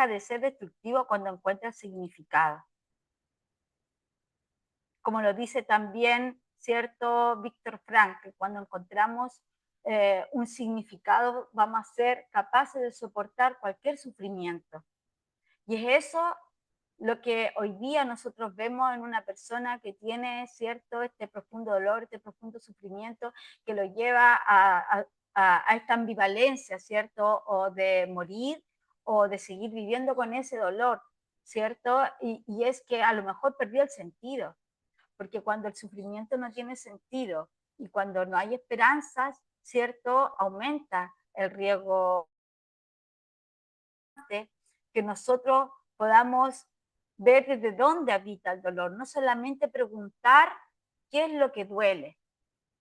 de ser destructivo cuando encuentra significado. Como lo dice también, ¿cierto? Víctor Frank, que cuando encontramos un significado vamos a ser capaces de soportar cualquier sufrimiento. Y es eso lo que hoy día nosotros vemos en una persona que tiene, ¿cierto?, este profundo dolor, este profundo sufrimiento que lo lleva a esta ambivalencia, ¿cierto?, o de morir o de seguir viviendo con ese dolor, ¿cierto? Y es que a lo mejor perdió el sentido, porque cuando el sufrimiento no tiene sentido y cuando no hay esperanzas, ¿cierto?, aumenta el riesgo que nosotros podamos ver desde dónde habita el dolor, no solamente preguntar qué es lo que duele,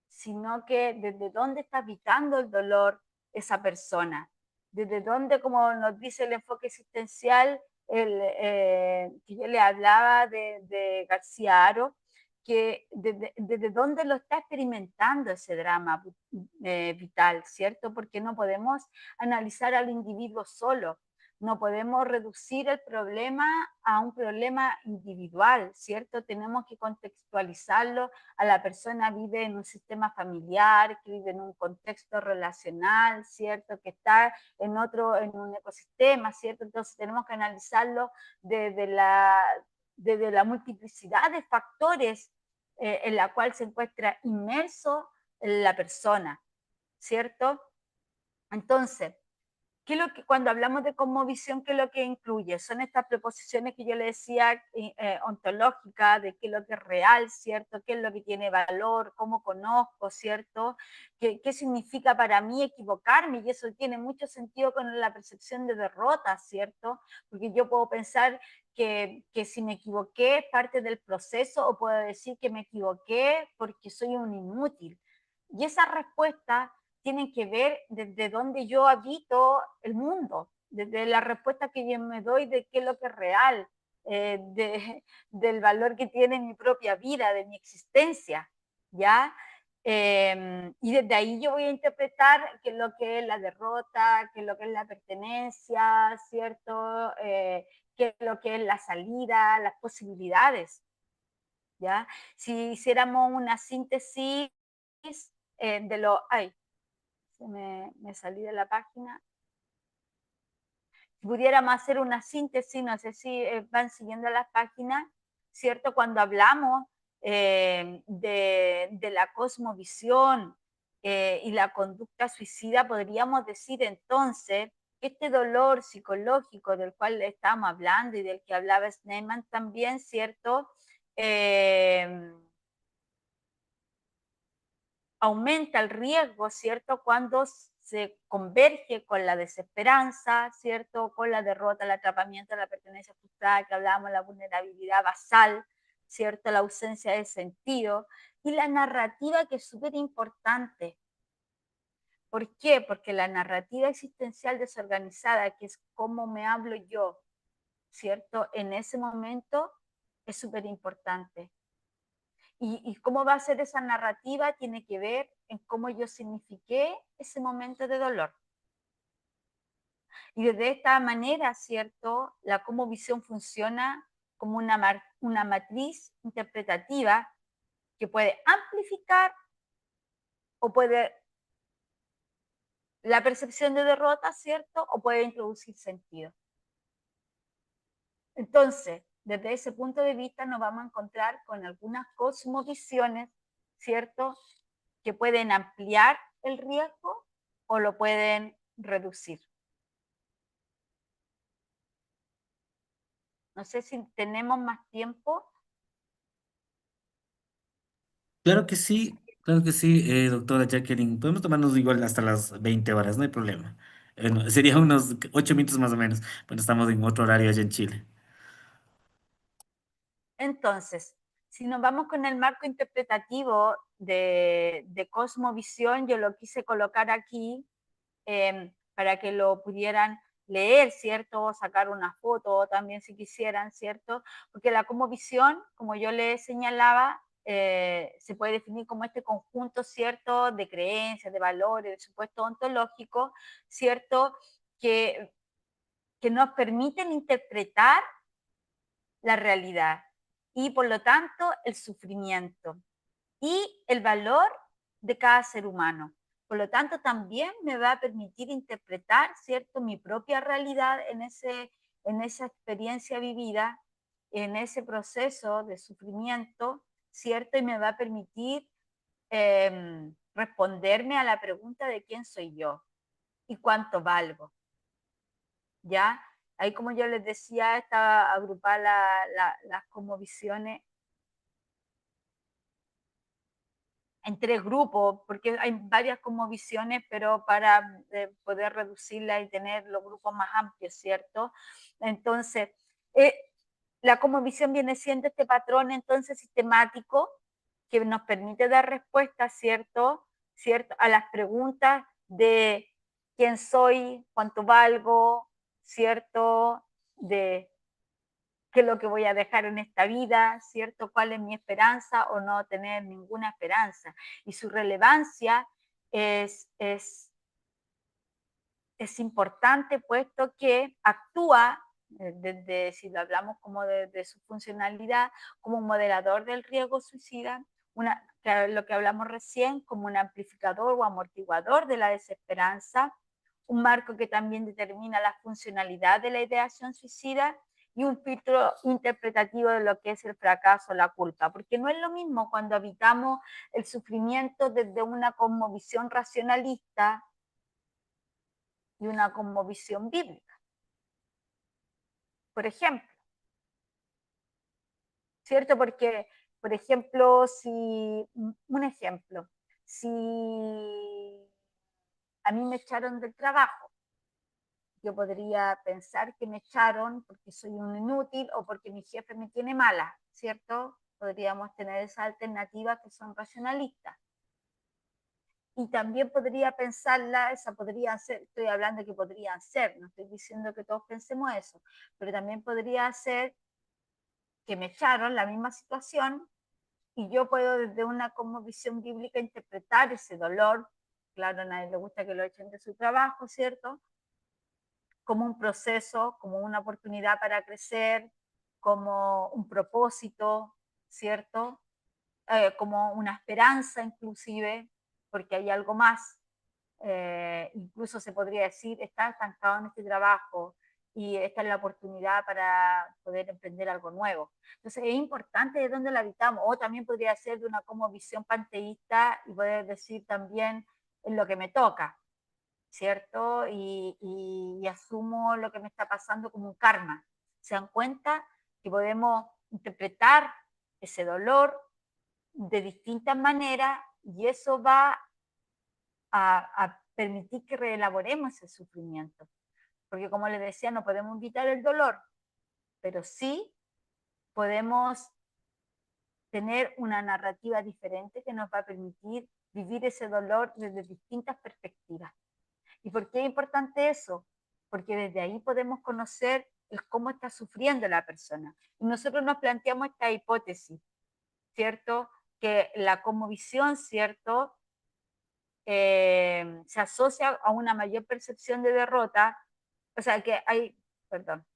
sino que desde dónde está habitando el dolor esa persona, desde dónde, como nos dice el enfoque existencial, que yo le hablaba de García Haro, que desde dónde lo está experimentando ese drama vital, ¿cierto? Porque no podemos analizar al individuo solo, no podemos reducir el problema a un problema individual, ¿cierto? Tenemos que contextualizarlo a la persona vive en un sistema familiar, que vive en un contexto relacional, ¿cierto? Que está en un ecosistema, ¿cierto? Entonces tenemos que analizarlo desde la multiplicidad de factores en la cual se encuentra inmerso la persona, ¿cierto? Entonces, cuando hablamos de cosmovisión, ¿qué es lo que incluye? Son estas preposiciones que yo le decía ontológicas, de qué es lo que es real, ¿cierto? ¿Qué es lo que tiene valor? ¿Cómo conozco, ¿cierto? ¿Qué significa para mí equivocarme? Y eso tiene mucho sentido con la percepción de derrota, ¿cierto? Porque yo puedo pensar que si me equivoqué es parte del proceso o puedo decir que me equivoqué porque soy un inútil. Y esa respuesta tienen que ver desde dónde yo habito el mundo, desde la respuesta que yo me doy de qué es lo que es real, del valor que tiene mi propia vida, de mi existencia, ¿ya? Y desde ahí yo voy a interpretar qué es lo que es la derrota, qué es lo que es la pertenencia, ¿cierto? Qué es lo que es la salida, las posibilidades, ¿ya? Si hiciéramos una síntesis de lo... Ay, me salí de la página. Si pudiéramos hacer una síntesis, no sé si van siguiendo las páginas, ¿cierto? Cuando hablamos de la cosmovisión y la conducta suicida, podríamos decir entonces que este dolor psicológico del cual estamos hablando y del que hablaba Sneyman también, ¿cierto? aumenta el riesgo, ¿cierto? Cuando se converge con la desesperanza, ¿cierto? Con la derrota, el atrapamiento, la pertenencia frustrada, que hablábamos, la vulnerabilidad basal, ¿cierto? La ausencia de sentido. Y la narrativa, que es súper importante. ¿Por qué? Porque la narrativa existencial desorganizada, que es cómo me hablo yo, ¿cierto? En ese momento es súper importante. Y cómo va a ser esa narrativa tiene que ver en cómo yo signifiqué ese momento de dolor. Y desde esta manera, ¿cierto? La cómo visión funciona como una matriz interpretativa que puede amplificar o puede la percepción de derrota, ¿cierto? O puede introducir sentido. Entonces, desde ese punto de vista nos vamos a encontrar con algunas cosmovisiones, ¿cierto? Que pueden ampliar el riesgo o lo pueden reducir. No sé si tenemos más tiempo. Claro que sí, doctora Jacqueline. Podemos tomarnos igual hasta las 20 horas, no hay problema. No, sería unos 8 minutos más o menos. Bueno, estamos en otro horario allá en Chile. Entonces, si nos vamos con el marco interpretativo de cosmovisión, yo lo quise colocar aquí para que lo pudieran leer, ¿cierto? O sacar una foto también si quisieran, ¿cierto? Porque la cosmovisión, como yo les señalaba, se puede definir como este conjunto, ¿cierto? De creencias, de valores, de supuestos ontológicos, ¿cierto? Que nos permiten interpretar la realidad y por lo tanto el sufrimiento y el valor de cada ser humano. Por lo tanto, también me va a permitir interpretar, ¿cierto?, mi propia realidad en esa experiencia vivida, en ese proceso de sufrimiento, ¿cierto? Y me va a permitir responderme a la pregunta de quién soy yo y cuánto valgo, ¿ya? Ahí, como yo les decía, está agrupada las como visiones en tres grupos, porque hay varias como visiones, pero para poder reducirla y tener los grupos más amplios, ¿cierto? Entonces, eh, la como visión viene siendo este patrón entonces sistemático que nos permite dar respuesta, ¿cierto? ¿Cierto? A las preguntas de quién soy, cuánto valgo, ¿cierto? De qué es lo que voy a dejar en esta vida, ¿cierto? ¿Cuál es mi esperanza o no tener ninguna esperanza? Y su relevancia es importante puesto que actúa, desde, si lo hablamos como de su funcionalidad, como un moderador del riesgo suicida, lo que hablamos recién, como un amplificador o amortiguador de la desesperanza, un marco que también determina la funcionalidad de la ideación suicida y un filtro interpretativo de lo que es el fracaso, la culpa, porque no es lo mismo cuando habitamos el sufrimiento desde una cosmovisión racionalista y una cosmovisión bíblica. Por ejemplo, ¿cierto? Porque, por ejemplo, un ejemplo, si a mí me echaron del trabajo, yo podría pensar que me echaron porque soy un inútil o porque mi jefe me tiene mala, ¿cierto? Podríamos tener esas alternativas que son racionalistas. Y también podría pensarla, esa podría ser, estoy hablando de que podrían ser, no estoy diciendo que todos pensemos eso, pero también podría ser que me echaron la misma situación y yo puedo desde una como visión bíblica interpretar ese dolor, claro, a nadie le gusta que lo echen de su trabajo, ¿cierto? Como un proceso, como una oportunidad para crecer, como un propósito, ¿cierto? Como una esperanza inclusive, porque hay algo más. Incluso se podría decir, está estancado en este trabajo y esta es la oportunidad para poder emprender algo nuevo. Entonces es importante de dónde lo habitamos, o también podría ser de una como visión panteísta y poder decir también en lo que me toca, ¿cierto? Y asumo lo que me está pasando como un karma. ¿Se dan cuenta que podemos interpretar ese dolor de distintas maneras y eso va a permitir que reelaboremos el sufrimiento. Porque como les decía, no podemos evitar el dolor, pero sí podemos tener una narrativa diferente que nos va a permitir vivir ese dolor desde distintas perspectivas. ¿Y por qué es importante eso? Porque desde ahí podemos conocer el cómo está sufriendo la persona. Y nosotros nos planteamos esta hipótesis, ¿cierto? Que la cosmovisión, ¿cierto? Se asocia a una mayor percepción de derrota, o sea que hay, perdón,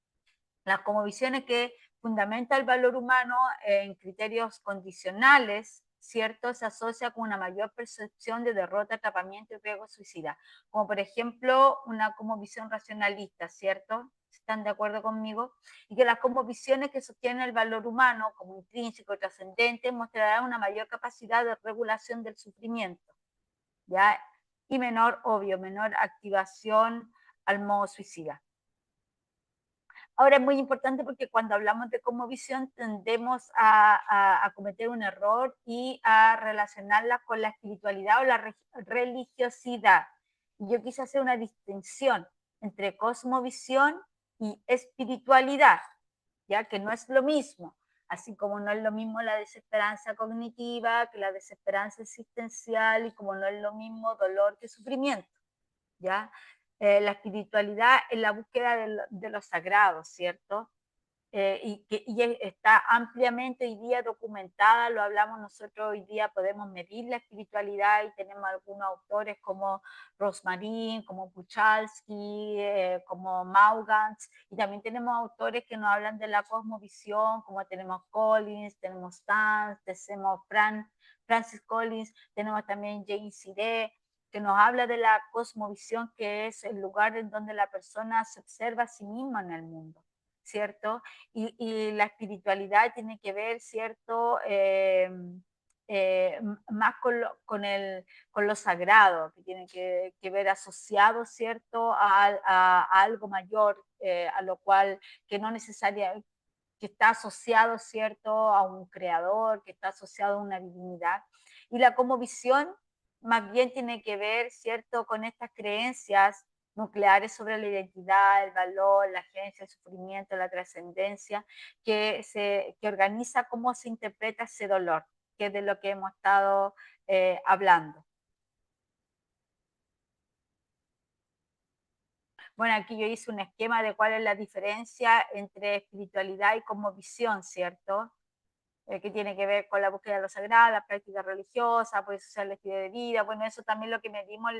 las cosmovisiones que fundamenta el valor humano en criterios condicionales, ¿cierto? Se asocia con una mayor percepción de derrota, atrapamiento y riesgo suicida, como por ejemplo una cosmovisión racionalista, ¿cierto? ¿Están de acuerdo conmigo? Y que las cosmovisiones que sostienen el valor humano como intrínseco y trascendente mostrarán una mayor capacidad de regulación del sufrimiento, ¿ya? Y menor, obvio, menor activación al modo suicida. Ahora es muy importante porque cuando hablamos de cosmovisión tendemos a cometer un error y a relacionarla con la espiritualidad o la religiosidad. Y yo quise hacer una distinción entre cosmovisión y espiritualidad, ya que no es lo mismo, así como no es lo mismo la desesperanza cognitiva que la desesperanza existencial y como no es lo mismo dolor que sufrimiento, ¿ya? La espiritualidad es la búsqueda de lo sagrado, ¿cierto? Y está ampliamente hoy día documentada, lo hablamos nosotros hoy día, podemos medir la espiritualidad y tenemos algunos autores como Rosmarin, como Puchalski, como Maugans, y también tenemos autores que nos hablan de la cosmovisión, como tenemos Collins, tenemos Stans, tenemos Francis Collins, tenemos también James Sire, que nos habla de la cosmovisión, que es el lugar en donde la persona se observa a sí misma en el mundo, ¿cierto? Y la espiritualidad tiene que ver, ¿cierto? Más con lo sagrado, que tiene que ver asociado, ¿cierto? A algo mayor, a lo cual que no necesariamente que está asociado, ¿cierto?, a un creador, que está asociado a una divinidad. Y la cosmovisión más bien tiene que ver, ¿cierto?, con estas creencias nucleares sobre la identidad, el valor, la agencia, el sufrimiento, la trascendencia, que organiza cómo se interpreta ese dolor, que es de lo que hemos estado hablando. Bueno, aquí yo hice un esquema de cuál es la diferencia entre espiritualidad y cosmovisión, ¿cierto? Que tiene que ver con la búsqueda de lo sagrado, la práctica religiosa, puede ser el estilo de vida, bueno, eso también lo que medimos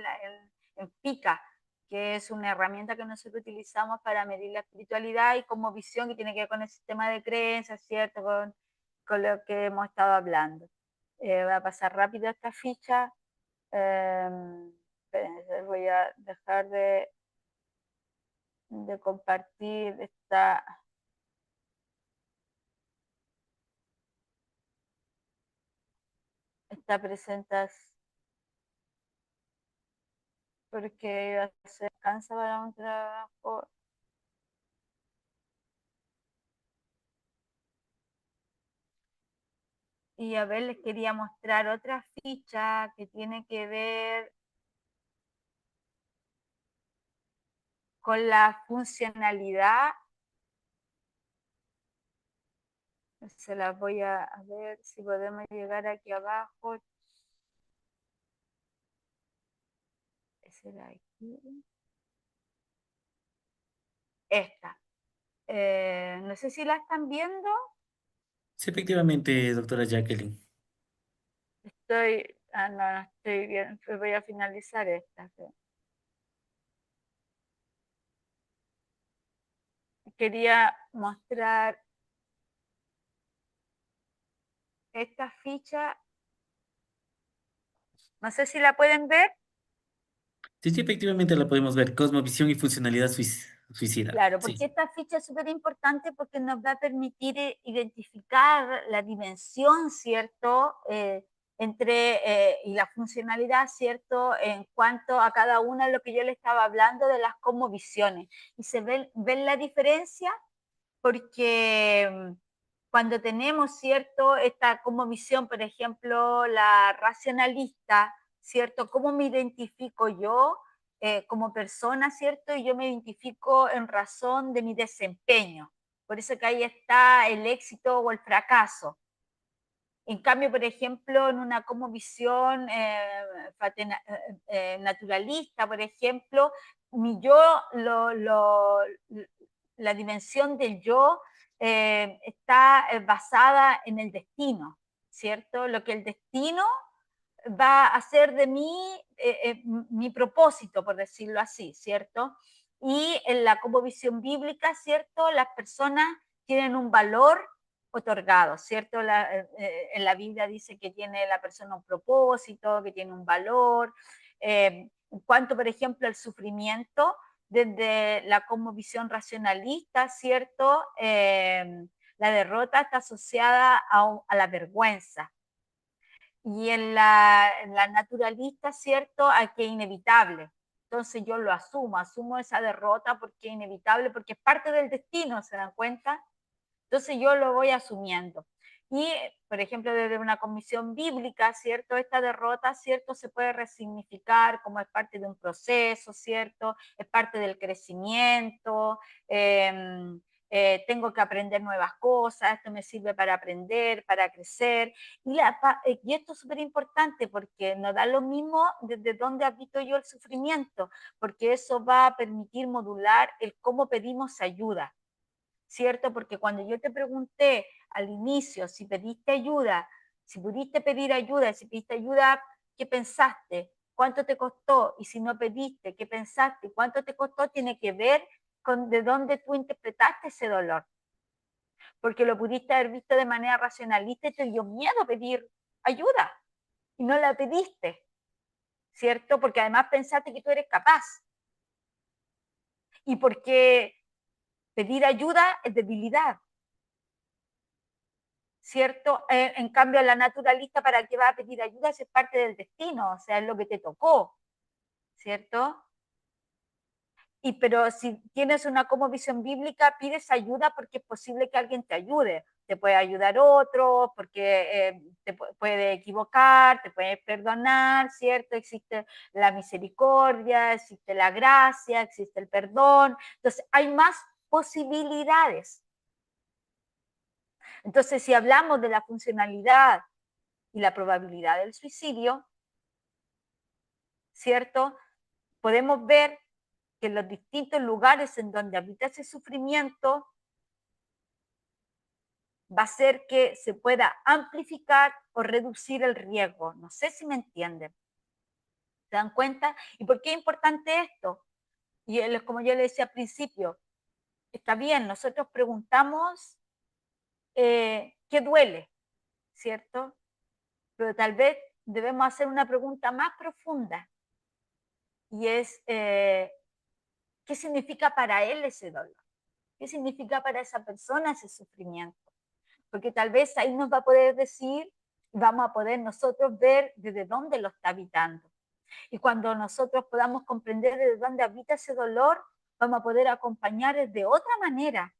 en PICA, que es una herramienta que nosotros utilizamos para medir la espiritualidad y como visión que tiene que ver con el sistema de creencias, ¿cierto? Con lo que hemos estado hablando. Voy a pasar rápido esta ficha. Voy a dejar de compartir esta presentación porque se alcanza para un trabajo. Y a ver, les quería mostrar otra ficha que tiene que ver con la funcionalidad. Se las voy a ver si podemos llegar aquí abajo. ¿Será aquí? Esta. No sé si la están viendo. Sí, efectivamente, doctora Jacqueline. No estoy bien. Voy a finalizar esta. Quería mostrar esta ficha. No sé si la pueden ver. Sí, sí, efectivamente la podemos ver. Cosmovisión y funcionalidad suicida. Claro, porque Sí. esta ficha es súper importante porque nos va a permitir identificar la dimensión, ¿cierto? Y la funcionalidad, ¿cierto? En cuanto a cada una de lo que yo le estaba hablando de las cosmovisiones. Y ven la diferencia porque cuando tenemos, ¿cierto? Esta como visión, por ejemplo, la racionalista, ¿cierto? ¿Cómo me identifico yo como persona, ¿cierto? Y yo me identifico en razón de mi desempeño. Por eso que ahí está el éxito o el fracaso. En cambio, por ejemplo, en una como visión naturalista, por ejemplo, mi yo, la dimensión del yo está basada en el destino, ¿cierto? Lo que el destino va a hacer de mí mi propósito, por decirlo así, ¿cierto? Y en la como visión bíblica, ¿cierto? Las personas tienen un valor otorgado, ¿cierto? En la Biblia dice que tiene la persona un propósito, que tiene un valor. En cuanto, por ejemplo, al sufrimiento, desde la como visión racionalista, ¿cierto? La derrota está asociada a la vergüenza, y en la naturalista, ¿cierto? A que es inevitable. Entonces yo lo asumo, asumo esa derrota porque es inevitable, porque es parte del destino, ¿se dan cuenta? Entonces yo lo voy asumiendo. Y, por ejemplo, desde una comisión bíblica, ¿cierto? Esta derrota, ¿cierto? Se puede resignificar como es parte de un proceso, ¿cierto? Es parte del crecimiento. Tengo que aprender nuevas cosas, esto me sirve para aprender, para crecer. Y esto es súper importante porque no da lo mismo desde dónde habito yo el sufrimiento, porque eso va a permitir modular el cómo pedimos ayuda. ¿Cierto? Porque cuando yo te pregunté al inicio si pediste ayuda, si pudiste pedir ayuda, si pediste ayuda, ¿qué pensaste? ¿Cuánto te costó? Y si no pediste, ¿qué pensaste? ¿Cuánto te costó? Tiene que ver con de dónde tú interpretaste ese dolor. Porque lo pudiste haber visto de manera racionalista y te dio miedo pedir ayuda y no la pediste, ¿cierto? Porque además pensaste que tú eres capaz. Y porque pedir ayuda es debilidad. ¿Cierto? En cambio, la naturalista, ¿para qué va a pedir ayuda? Si es parte del destino, o sea, es lo que te tocó, ¿cierto? Pero si tienes una como visión bíblica, pides ayuda porque es posible que alguien te ayude. Te puede ayudar otro, porque te puede equivocar, te puede perdonar, ¿cierto? Existe la misericordia, existe la gracia, existe el perdón. Entonces, hay más posibilidades. Entonces, si hablamos de la funcionalidad y la probabilidad del suicidio, ¿cierto? Podemos ver que en los distintos lugares en donde habita ese sufrimiento va a ser que se pueda amplificar o reducir el riesgo. No sé si me entienden. ¿Se dan cuenta? ¿Y por qué es importante esto? Y como yo le decía al principio, está bien, nosotros preguntamos qué duele, ¿cierto? Pero tal vez debemos hacer una pregunta más profunda y es, ¿qué significa para él ese dolor? ¿Qué significa para esa persona ese sufrimiento? Porque tal vez ahí nos va a poder decir, vamos a poder nosotros ver desde dónde lo está habitando. Y cuando nosotros podamos comprender desde dónde habita ese dolor, vamos a poder acompañar de otra manera.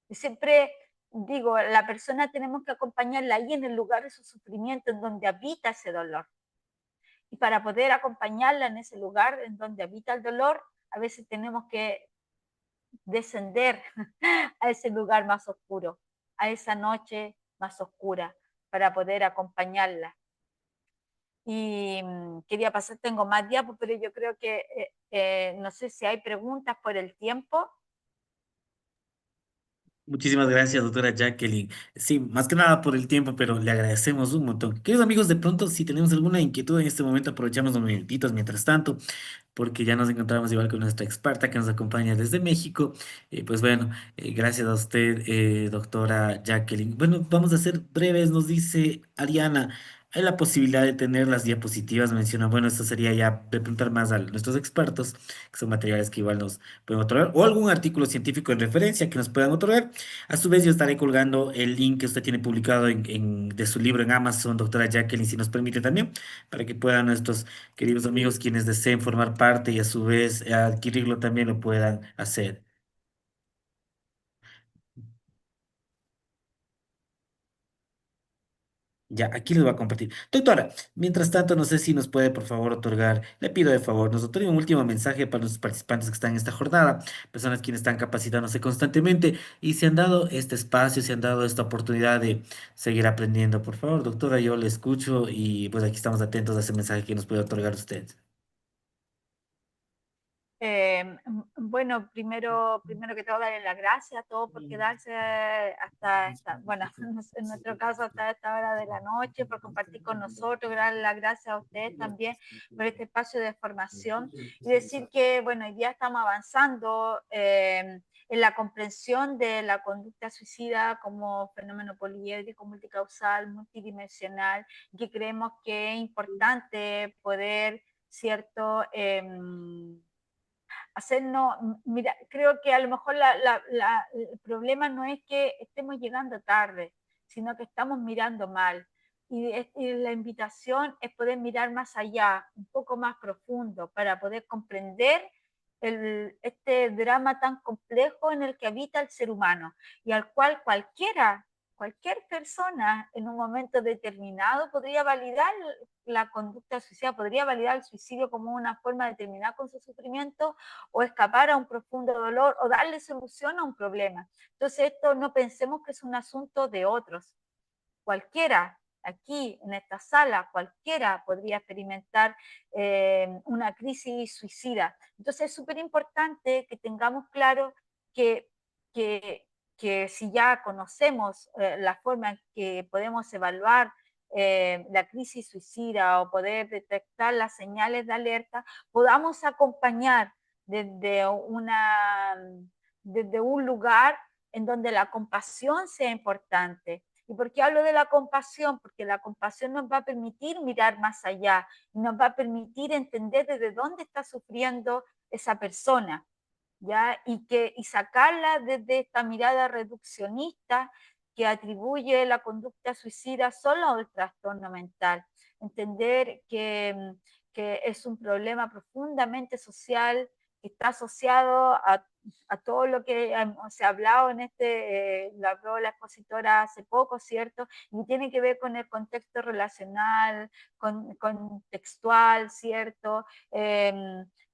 Y siempre digo, la persona tenemos que acompañarla ahí en el lugar de su sufrimiento, en donde habita ese dolor. Y para poder acompañarla en ese lugar en donde habita el dolor, a veces tenemos que descender a ese lugar más oscuro, a esa noche más oscura, para poder acompañarla. Y quería pasar, tengo más diapos, pero yo creo que no sé si hay preguntas por el tiempo. Muchísimas gracias, doctora Jacqueline. Sí, más que nada por el tiempo, pero le agradecemos un montón. Queridos amigos, de pronto, si tenemos alguna inquietud en este momento, aprovechamos unos minutitos mientras tanto, porque ya nos encontramos igual con nuestra experta que nos acompaña desde México. Pues bueno, gracias a usted, doctora Jacqueline. Bueno, vamos a ser breves, nos dice Ariana. Hay la posibilidad de tener las diapositivas, menciona. Bueno, esto sería ya de preguntar más a nuestros expertos, que son materiales que igual nos pueden otorgar, o algún artículo científico en referencia que nos puedan otorgar. A su vez, yo estaré colgando el link que usted tiene publicado de su libro en Amazon, doctora Jacqueline, si nos permite también, para que puedan nuestros queridos amigos quienes deseen formar parte y a su vez adquirirlo también lo puedan hacer. Ya, aquí les voy a compartir. Doctora, mientras tanto, no sé si nos puede, por favor, otorgar, le pido de favor, nos otorgue un último mensaje para los participantes que están en esta jornada, personas quienes están capacitándose constantemente y se han dado este espacio, se han dado esta oportunidad de seguir aprendiendo. Por favor, doctora, yo le escucho y pues aquí estamos atentos a ese mensaje que nos puede otorgar usted. Bueno, primero que todo, darle las gracias a todos por quedarse hasta esta, bueno, en nuestro caso hasta esta hora de la noche, por compartir con nosotros, darle las gracias a ustedes también por este espacio de formación y decir que, bueno, hoy día estamos avanzando en la comprensión de la conducta suicida como fenómeno poliédrico, multicausal, multidimensional, que creemos que es importante poder, ¿cierto? Hacernos, mira, creo que a lo mejor el problema no es que estemos llegando tarde, sino que estamos mirando mal. Y la invitación es poder mirar más allá, un poco más profundo, para poder comprender este drama tan complejo en el que habita el ser humano y al cual cualquier persona en un momento determinado podría validar la conducta suicida, podría validar el suicidio como una forma de terminar con su sufrimiento o escapar a un profundo dolor o darle solución a un problema. Entonces esto no pensemos que es un asunto de otros. Cualquiera aquí en esta sala, cualquiera podría experimentar una crisis suicida. Entonces es súper importante que tengamos claro que, que, que si ya conocemos la forma en que podemos evaluar la crisis suicida o poder detectar las señales de alerta, podamos acompañar desde, desde un lugar en donde la compasión sea importante. ¿Y por qué hablo de la compasión? Porque la compasión nos va a permitir mirar más allá, nos va a permitir entender desde dónde está sufriendo esa persona, ¿ya? Y sacarla desde esta mirada reduccionista que atribuye la conducta suicida solo al trastorno mental. Entender que es un problema profundamente social, que está asociado a todo lo que se ha hablado en lo habló la expositora hace poco, ¿cierto? Y tiene que ver con el contexto relacional, contextual, ¿cierto?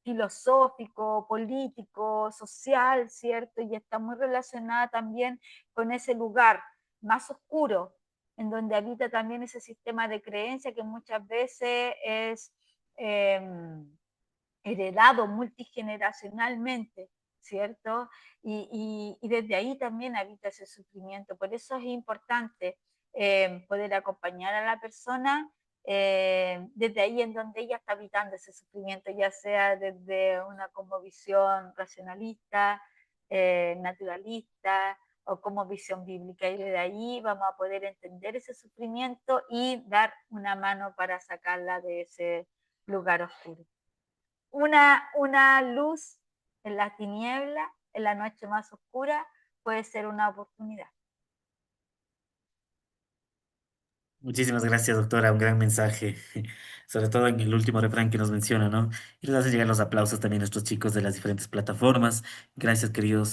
Filosófico, político, social, ¿cierto? Y está muy relacionada también con ese lugar más oscuro, en donde habita también ese sistema de creencia que muchas veces es eh, heredado multigeneracionalmente, ¿cierto? Y desde ahí también habita ese sufrimiento. Por eso es importante poder acompañar a la persona desde ahí en donde ella está habitando ese sufrimiento, ya sea desde una como visión racionalista, naturalista o como visión bíblica. Y desde ahí vamos a poder entender ese sufrimiento y dar una mano para sacarla de ese lugar oscuro. Una luz en la tiniebla, en la noche más oscura, puede ser una oportunidad. Muchísimas gracias, doctora. Un gran mensaje, sobre todo en el último refrán que nos menciona, ¿no? Y les hace llegar los aplausos también a nuestros chicos de las diferentes plataformas. Gracias, queridos